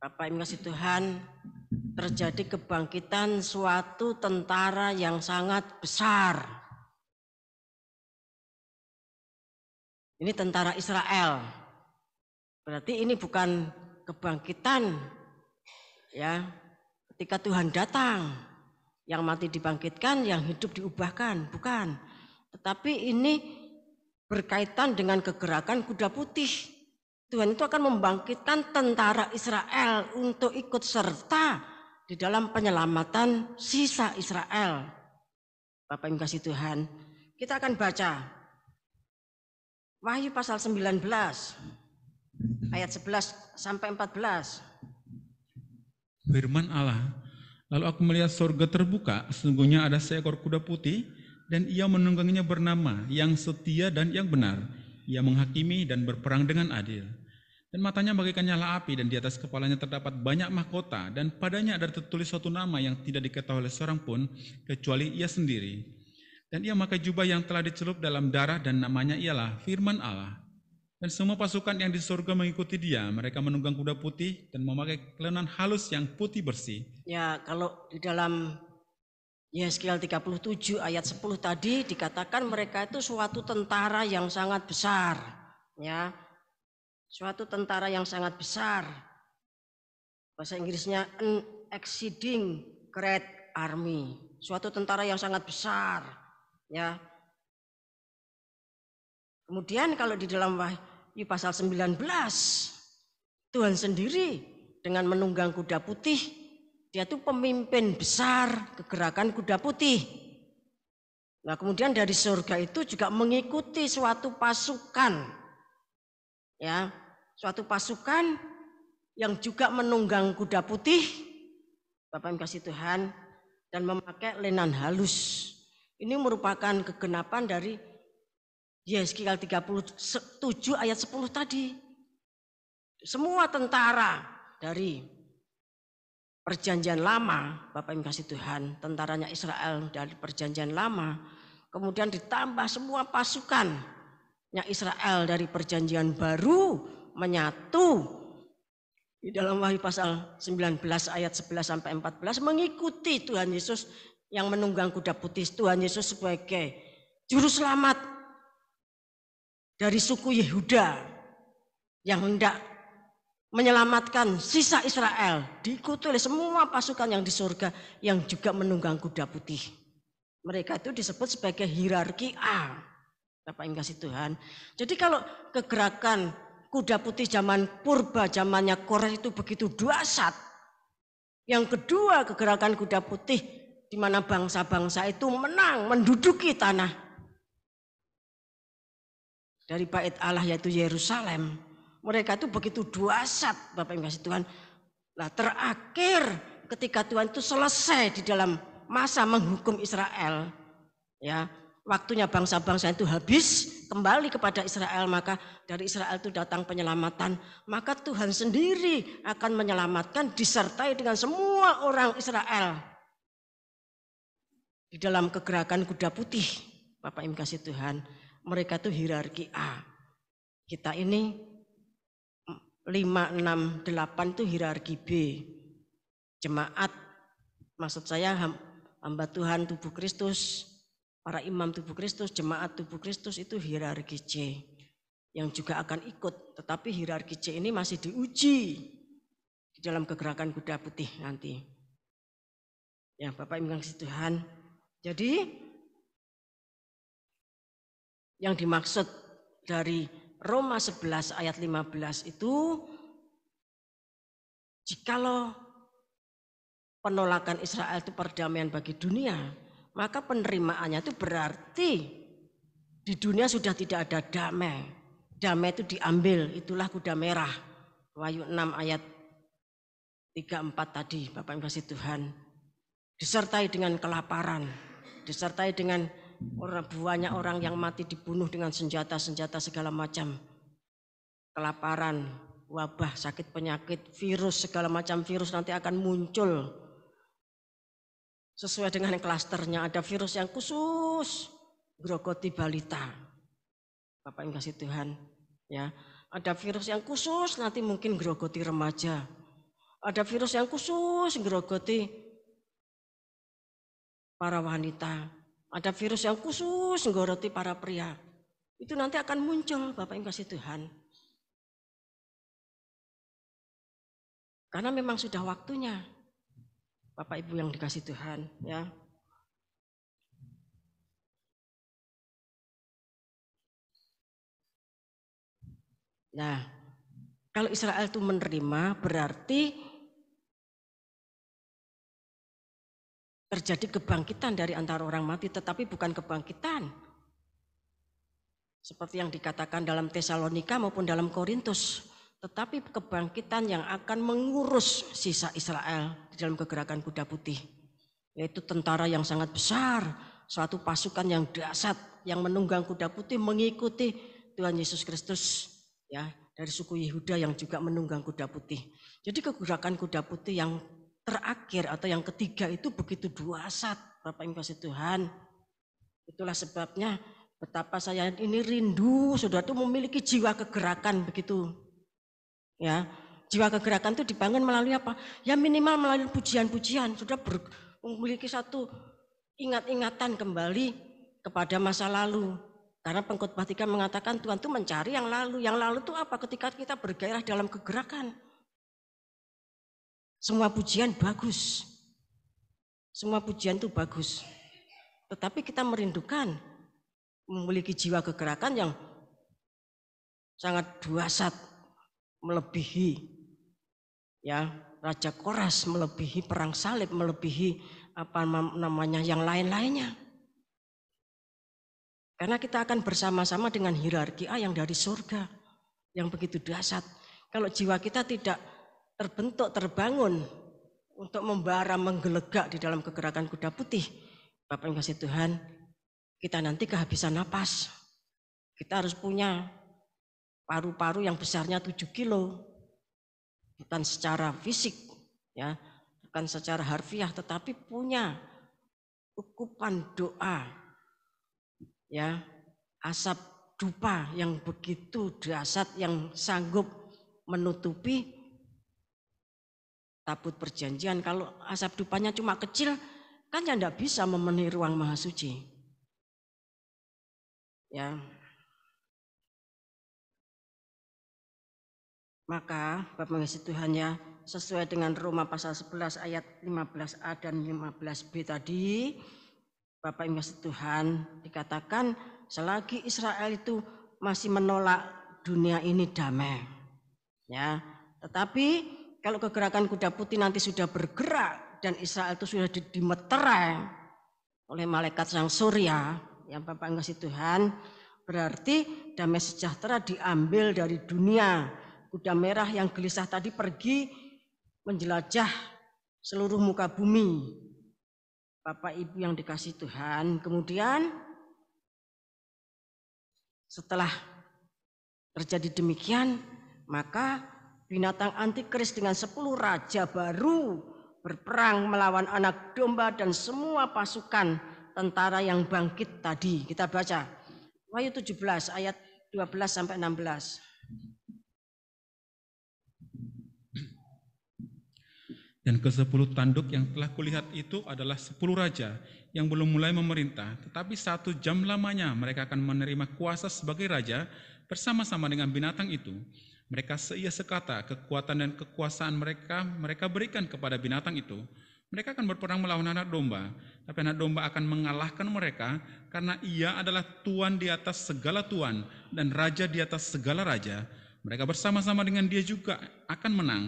Bapak Ibu kasih Tuhan, terjadi kebangkitan suatu tentara yang sangat besar. Ini tentara Israel. Berarti ini bukan kebangkitan ya ketika Tuhan datang, yang mati dibangkitkan, yang hidup diubahkan, bukan. Tetapi ini berkaitan dengan kegerakan kuda putih. Tuhan itu akan membangkitkan tentara Israel untuk ikut serta di dalam penyelamatan sisa Israel. Bapak yang kasih Tuhan, kita akan baca Wahyu pasal 19 ayat 11 sampai 14. Firman Allah, lalu aku melihat surga terbuka, sesungguhnya ada seekor kuda putih, dan ia menungganginya bernama yang setia dan yang benar. Ia menghakimi dan berperang dengan adil. Dan matanya bagaikan nyala api, dan di atas kepalanya terdapat banyak mahkota, dan padanya ada tertulis suatu nama yang tidak diketahui oleh seorang pun, kecuali ia sendiri. Dan ia memakai jubah yang telah dicelup dalam darah, dan namanya ialah Firman Allah. Dan semua pasukan yang di surga mengikuti dia, mereka menunggang kuda putih dan memakai kelenan halus yang putih bersih. Ya, kalau di dalam Yeskiel 37 ayat 10 tadi dikatakan mereka itu suatu tentara yang sangat besar. Ya, suatu tentara yang sangat besar. Bahasa Inggrisnya an exceeding great army. Suatu tentara yang sangat besar. Ya. Kemudian kalau di dalam Wahyu pasal 19, Tuhan sendiri dengan menunggang kuda putih, dia itu pemimpin besar kegerakan kuda putih. Nah, kemudian dari surga itu juga mengikuti suatu pasukan. Ya, suatu pasukan yang juga menunggang kuda putih. Bapak yang kasih Tuhan, dan memakai lenan halus. Ini merupakan kegenapan dari Yeskiel 37 ayat 10 tadi. Semua tentara dari Perjanjian Lama, Bapak Ibu kasih Tuhan, tentaranya Israel dari Perjanjian Lama, kemudian ditambah semua pasukannya Israel dari Perjanjian Baru menyatu di dalam Wahyu pasal 19 ayat 11 sampai 14 mengikuti Tuhan Yesus yang menunggang kuda putih, Tuhan Yesus sebagai juru selamat dari suku Yehuda yang hendak menyelamatkan sisa Israel, diikuti oleh semua pasukan yang di surga yang juga menunggang kuda putih. Mereka itu disebut sebagai hierarki A, Bapak Ibu kasih Tuhan. Jadi kalau kegerakan kuda putih zaman purba, zamannya Kores itu begitu dahsyat. Yang kedua, kegerakan kuda putih di mana bangsa-bangsa itu menang, menduduki tanah dari bait Allah yaitu Yerusalem. Mereka itu begitu dahsyat, Bapak Ibu kasih Tuhan. Nah, terakhir ketika Tuhan itu selesai di dalam masa menghukum Israel, ya, waktunya bangsa-bangsa itu habis, kembali kepada Israel, maka dari Israel itu datang penyelamatan. Maka Tuhan sendiri akan menyelamatkan disertai dengan semua orang Israel di dalam kegerakan kuda putih, Bapak Ibu kasih Tuhan. Mereka itu hierarki A. Kita ini 5, 6, 8 itu hierarki B. Jemaat, maksud saya hamba Tuhan tubuh Kristus, para imam tubuh Kristus, jemaat tubuh Kristus itu hierarki C yang juga akan ikut. Tetapi hierarki C ini masih diuji di dalam kegerakan kuda putih nanti. Ya, Bapak Ibu kasih Tuhan. Jadi yang dimaksud dari Roma 11 ayat 15 itu, jikalau penolakan Israel itu perdamaian bagi dunia, maka penerimaannya itu berarti di dunia sudah tidak ada damai. Damai itu diambil, itulah kuda merah. Wahyu 6 ayat 3-4 tadi, Bapak Ibu kasih Tuhan. Disertai dengan kelaparan, disertai dengan banyak orang yang mati dibunuh dengan senjata-senjata segala macam. Kelaparan, wabah, sakit penyakit, virus, segala macam virus nanti akan muncul. Sesuai dengan klasternya, ada virus yang khusus grogoti balita. Bapak Ibu kasih Tuhan, ya. Ada virus yang khusus nanti mungkin grogoti remaja. Ada virus yang khusus grogoti para wanita. Ada virus yang khusus nggoroti para pria. Itu nanti akan muncul, Bapak Ibu kasih Tuhan. Karena memang sudah waktunya, Bapak Ibu yang dikasih Tuhan, ya. Nah, kalau Israel itu menerima berarti terjadi kebangkitan dari antara orang mati, tetapi bukan kebangkitan seperti yang dikatakan dalam Tesalonika maupun dalam Korintus, tetapi kebangkitan yang akan mengurus sisa Israel di dalam kegerakan kuda putih, yaitu tentara yang sangat besar, suatu pasukan yang dahsyat yang menunggang kuda putih mengikuti Tuhan Yesus Kristus, ya, dari suku Yehuda yang juga menunggang kuda putih. Jadi kegerakan kuda putih yang terakhir atau yang ketiga itu begitu dahsyat, Bapak Ibu kasih Tuhan. Itulah sebabnya betapa saya ini rindu saudara itu memiliki jiwa kegerakan begitu. Ya, jiwa kegerakan itu dibangun melalui apa? Ya minimal melalui pujian-pujian. Sudah memiliki satu ingat-ingatan kembali kepada masa lalu. Karena Pengkhotbah 3 mengatakan Tuhan itu mencari yang lalu. Yang lalu itu apa? Ketika kita bergairah dalam kegerakan. Semua pujian bagus. Semua pujian itu bagus. Tetapi kita merindukan memiliki jiwa kegerakan yang sangat dahsyat, melebihi ya Raja Kores, melebihi perang salib, melebihi apa namanya yang lain-lainnya. Karena kita akan bersama-sama dengan hierarki A yang dari surga, yang begitu dahsyat. Kalau jiwa kita tidak terbentuk, terbangun untuk membara, menggelegak di dalam kegerakan kuda putih. Bapak yang kasih Tuhan, kita nanti kehabisan napas. Kita harus punya paru-paru yang besarnya 7 kilo. Bukan secara fisik, ya, bukan secara harfiah, tetapi punya ukupan doa, ya, asap dupa yang begitu dahsyat yang sanggup menutupi tabut perjanjian. Kalau asap dupanya cuma kecil, kan ya tidak bisa memenuhi ruang maha suci. Ya. Maka Bapak mengasihi Tuhan, ya, sesuai dengan Roma pasal 11 ayat 15a dan 15b tadi, Bapak mengasihi Tuhan, dikatakan selagi Israel itu masih menolak dunia ini damai. Ya, tetapi kalau kegerakan kuda putih nanti sudah bergerak dan Israel itu sudah dimeterai oleh malaikat sang surya, yang Bapak mengasihi Tuhan, berarti damai sejahtera diambil dari dunia. Kuda merah yang gelisah tadi pergi menjelajah seluruh muka bumi. Bapak Ibu yang dikasihi Tuhan, kemudian setelah terjadi demikian, maka binatang antikris dengan 10 raja baru berperang melawan anak domba dan semua pasukan tentara yang bangkit tadi. Kita baca Wahyu 17 ayat 12 sampai 16. Dan ke-10 tanduk yang telah kulihat itu adalah 10 raja yang belum mulai memerintah, tetapi 1 jam lamanya mereka akan menerima kuasa sebagai raja bersama-sama dengan binatang itu. Mereka seia sekata, kekuatan dan kekuasaan mereka berikan kepada binatang itu. Mereka akan berperang melawan anak domba, tapi anak domba akan mengalahkan mereka karena ia adalah tuan di atas segala tuan dan raja di atas segala raja. Mereka bersama-sama dengan dia juga akan menang,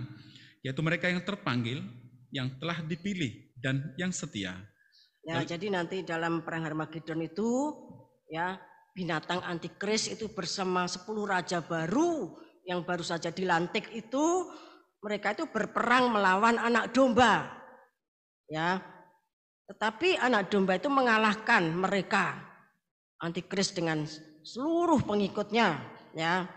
yaitu mereka yang terpanggil, yang telah dipilih, dan yang setia. Ya, jadi nanti dalam perang Harmagedon itu, ya, binatang antikris itu bersama 10 raja baru yang baru saja dilantik itu, mereka itu berperang melawan anak domba. Ya. Tetapi anak domba itu mengalahkan mereka, antikris dengan seluruh pengikutnya, ya.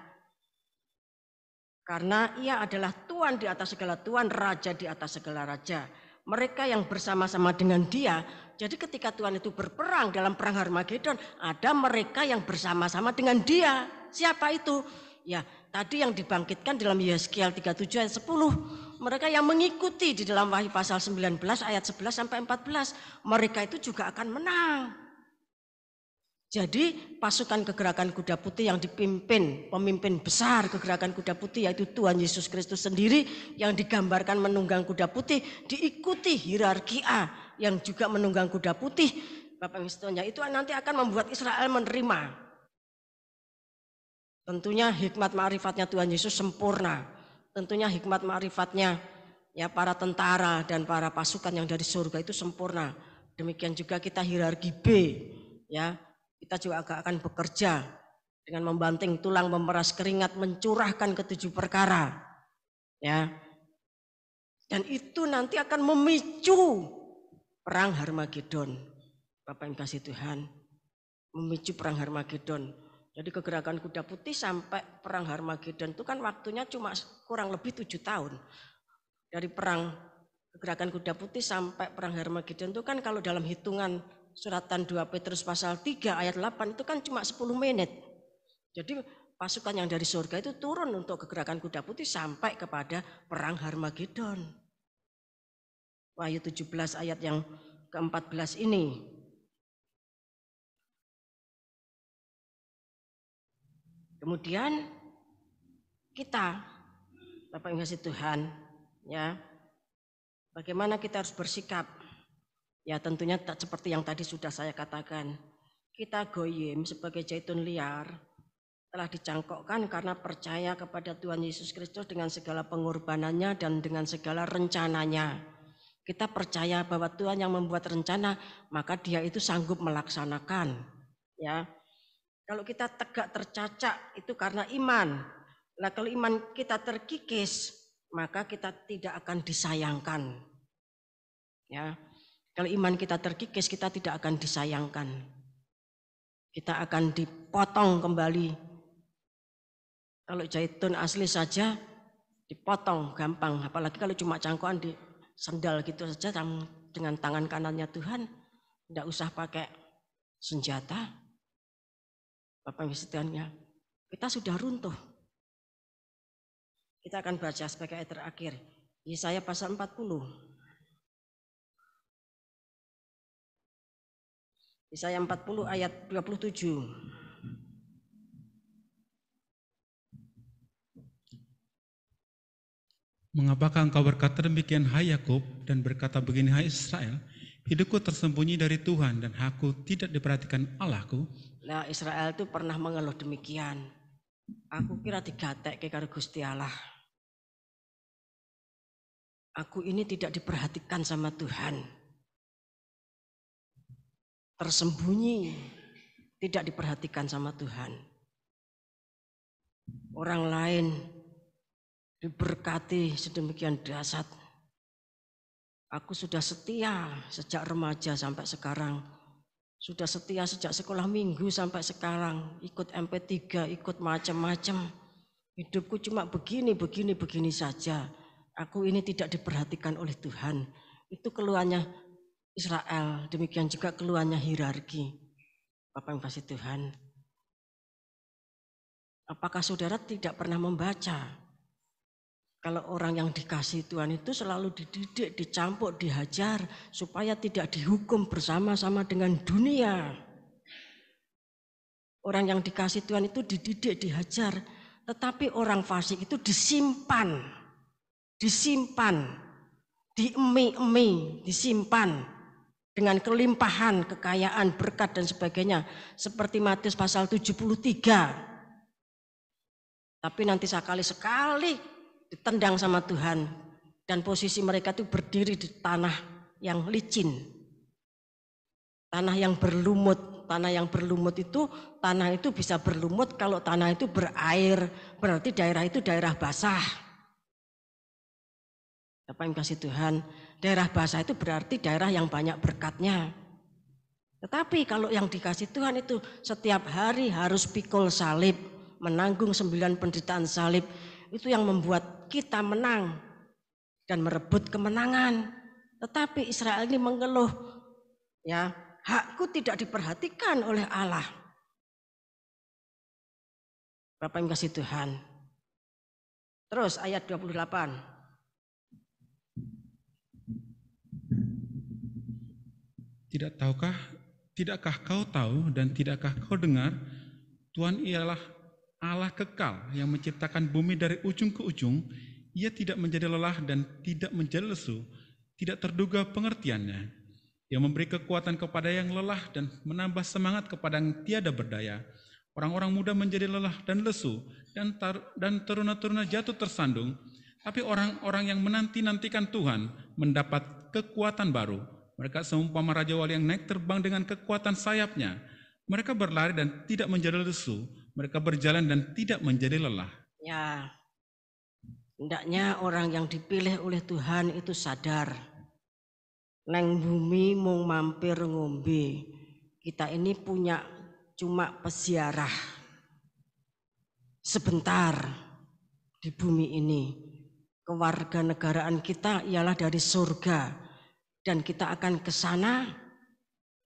Karena ia adalah tuan di atas segala tuan, raja di atas segala raja. Mereka yang bersama-sama dengan dia, jadi ketika Tuhan itu berperang dalam perang Harmagedon, ada mereka yang bersama-sama dengan dia. Siapa itu? Ya, tadi yang dibangkitkan dalam Yeskiel 37 ayat 10. Mereka yang mengikuti di dalam Wahyu pasal 19 ayat 11 sampai 14. Mereka itu juga akan menang. Jadi pasukan kegerakan kuda putih yang dipimpin, pemimpin besar kegerakan kuda putih yaitu Tuhan Yesus Kristus sendiri yang digambarkan menunggang kuda putih, diikuti hierarki A yang juga menunggang kuda putih. Bapak Mistonya itu nanti akan membuat Israel menerima. Tentunya hikmat ma'rifatnya Tuhan Yesus sempurna. Tentunya hikmat ma'rifatnya ya para tentara dan para pasukan yang dari surga itu sempurna. Demikian juga kita hierarki B, ya. Kita juga akan bekerja dengan membanting tulang, memeras keringat, mencurahkan ke7 perkara. Ya. Dan itu nanti akan memicu perang Harmagedon. Bapak yang kasih Tuhan, memicu perang Harmagedon. Jadi kegerakan kuda putih sampai perang Harmagedon itu kan waktunya cuma kurang lebih 7 tahun. Dari perang kegerakan kuda putih sampai perang Harmagedon itu kan kalau dalam hitungan suratan 2 Petrus pasal 3 ayat 8 itu kan cuma 10 menit. Jadi pasukan yang dari surga itu turun untuk kegerakan kuda putih sampai kepada perang Harmagedon. Wahyu 17 ayat yang ke-14 ini. Kemudian kita, Bapak yang kasih Tuhan, ya, bagaimana kita harus bersikap? Ya tentunya tak seperti yang tadi sudah saya katakan. Kita goyim sebagai zaitun liar telah dicangkokkan karena percaya kepada Tuhan Yesus Kristus dengan segala pengorbanannya dan dengan segala rencananya. Kita percaya bahwa Tuhan yang membuat rencana, maka Dia itu sanggup melaksanakan. Ya, kalau kita tegak tercacak itu karena iman. Nah, kalau iman kita terkikis, maka kita tidak akan disayangkan. Ya, kalau iman kita terkikis, kita tidak akan disayangkan. Kita akan dipotong kembali. Kalau zaitun asli saja dipotong gampang, apalagi kalau cuma cangkokan di sendal gitu saja dengan tangan kanannya Tuhan, tidak usah pakai senjata. Bapak Ibu sekalian, kita sudah runtuh. Kita akan baca sebagai ayat terakhir, Yesaya pasal 40. Yesaya 40 ayat 27. Mengapakah engkau berkata demikian, hai Yakub, dan berkata begini, hai Israel, hidupku tersembunyi dari Tuhan dan aku tidak diperhatikan Allahku? Nah, Israel itu pernah mengeluh demikian. Aku kira digatek ke karo Gusti Allah. Aku ini tidak diperhatikan sama Tuhan. Tersembunyi, tidak diperhatikan sama Tuhan. Orang lain diberkati sedemikian dahsyat. Aku sudah setia sejak remaja sampai sekarang. Sudah setia sejak sekolah minggu sampai sekarang. Ikut MP3, ikut macam-macam. Hidupku cuma begini saja. Aku ini tidak diperhatikan oleh Tuhan. Itu keluhannya Israel. Demikian juga keluhannya hierarki. Bapak yang kasih Tuhan. Apakah saudara tidak pernah membaca? Kalau orang yang dikasih Tuhan itu selalu dididik, dicampur, dihajar supaya tidak dihukum bersama-sama dengan dunia. Orang yang dikasih Tuhan itu dididik, dihajar, tetapi orang fasik itu disimpan, diemi-emi, disimpan dengan kelimpahan, kekayaan, berkat dan sebagainya. Seperti Matius pasal 73. Tapi nanti sekali-sekali ditendang sama Tuhan dan posisi mereka itu berdiri di tanah yang licin, tanah yang berlumut. Tanah yang berlumut itu, tanah itu bisa berlumut kalau tanah itu berair, berarti daerah itu daerah basah. Apa yang kasih Tuhan, daerah basah itu berarti daerah yang banyak berkatnya. Tetapi kalau yang dikasih Tuhan itu setiap hari harus pikul salib, menanggung 9 penderitaan salib, itu yang membuat kita menang dan merebut kemenangan. Tetapi Israel ini mengeluh, ya, hakku tidak diperhatikan oleh Allah. Bapak yang kasih Tuhan. Terus ayat 28. Tidakkah kau tahu dan tidakkah kau dengar, Tuhan ialah Allah kekal yang menciptakan bumi dari ujung ke ujung. Ia tidak menjadi lelah dan tidak menjadi lesu, tidak terduga pengertiannya. Ia memberi kekuatan kepada yang lelah dan menambah semangat kepada yang tiada berdaya. Orang-orang muda menjadi lelah dan lesu, dan teruna-teruna jatuh tersandung. Tapi orang-orang yang menanti-nantikan Tuhan mendapat kekuatan baru. Mereka seumpama raja wali yang naik terbang dengan kekuatan sayapnya. Mereka berlari dan tidak menjadi lesu. Mereka berjalan dan tidak menjadi lelah. Ya, hendaknya orang yang dipilih oleh Tuhan itu sadar. Neng bumi mau mampir ngombe. Kita ini punya cuma peziarah sebentar di bumi ini. Kewarganegaraan kita ialah dari surga. Dan kita akan ke sana,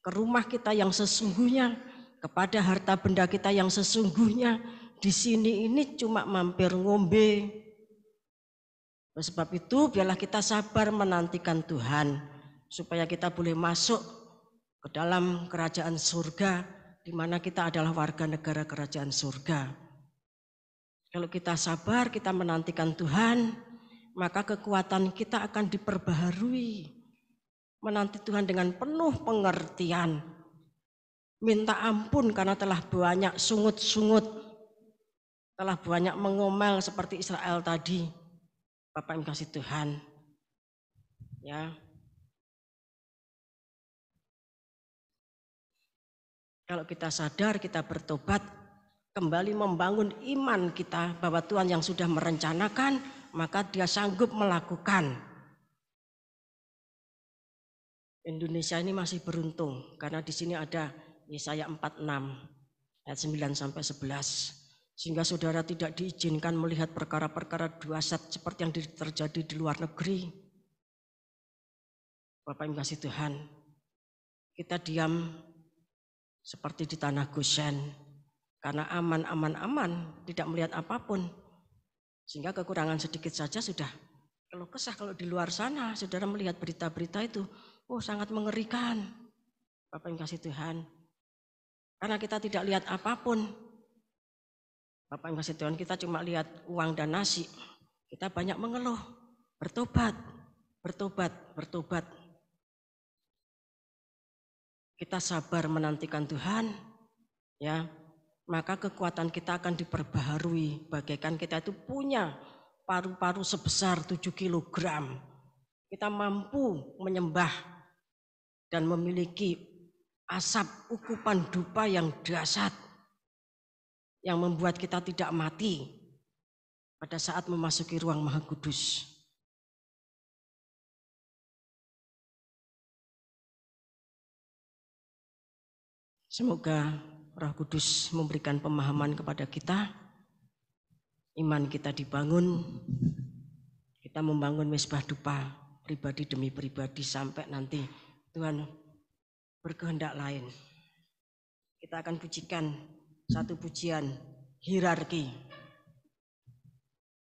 ke rumah kita yang sesungguhnya, kepada harta benda kita yang sesungguhnya. Di sini ini cuma mampir ngombe. Oleh sebab itu biarlah kita sabar menantikan Tuhan, supaya kita boleh masuk ke dalam kerajaan surga, di mana kita adalah warga negara kerajaan surga. Kalau kita sabar, kita menantikan Tuhan, maka kekuatan kita akan diperbaharui. Menanti Tuhan dengan penuh pengertian. Minta ampun karena telah banyak sungut-sungut, telah banyak mengomel seperti Israel tadi. Bapak yang kasih Tuhan, ya. Kalau kita sadar, kita bertobat, kembali membangun iman kita bahwa Tuhan yang sudah merencanakan, maka Dia sanggup melakukan. Indonesia ini masih beruntung karena di sini ada Yesaya 46 ayat 9 sampai 11. Sehingga saudara tidak diizinkan melihat perkara-perkara dahsyat seperti yang terjadi di luar negeri. Bapak Ibu kasih Tuhan, kita diam seperti di tanah Goshen karena aman, tidak melihat apapun. Sehingga kekurangan sedikit saja sudah keluh kesah. Kalau di luar sana saudara melihat berita-berita itu, sangat mengerikan. Bapak Ibu kasih Tuhan, karena kita tidak lihat apapun. Bapak Ibu kasih Tuhan, kita cuma lihat uang dan nasi. Kita banyak mengeluh, bertobat. Kita sabar menantikan Tuhan, ya, maka kekuatan kita akan diperbaharui. Bagaikan kita itu punya paru-paru sebesar 7 kilogram. Kita mampu menyembah dan memiliki asap ukupan dupa yang dahsyat, yang membuat kita tidak mati pada saat memasuki ruang Maha Kudus. Semoga Roh Kudus memberikan pemahaman kepada kita, iman kita dibangun, kita membangun mezbah dupa pribadi demi pribadi sampai nanti Tuhan berkehendak lain. Kita akan pujikan satu pujian hierarki.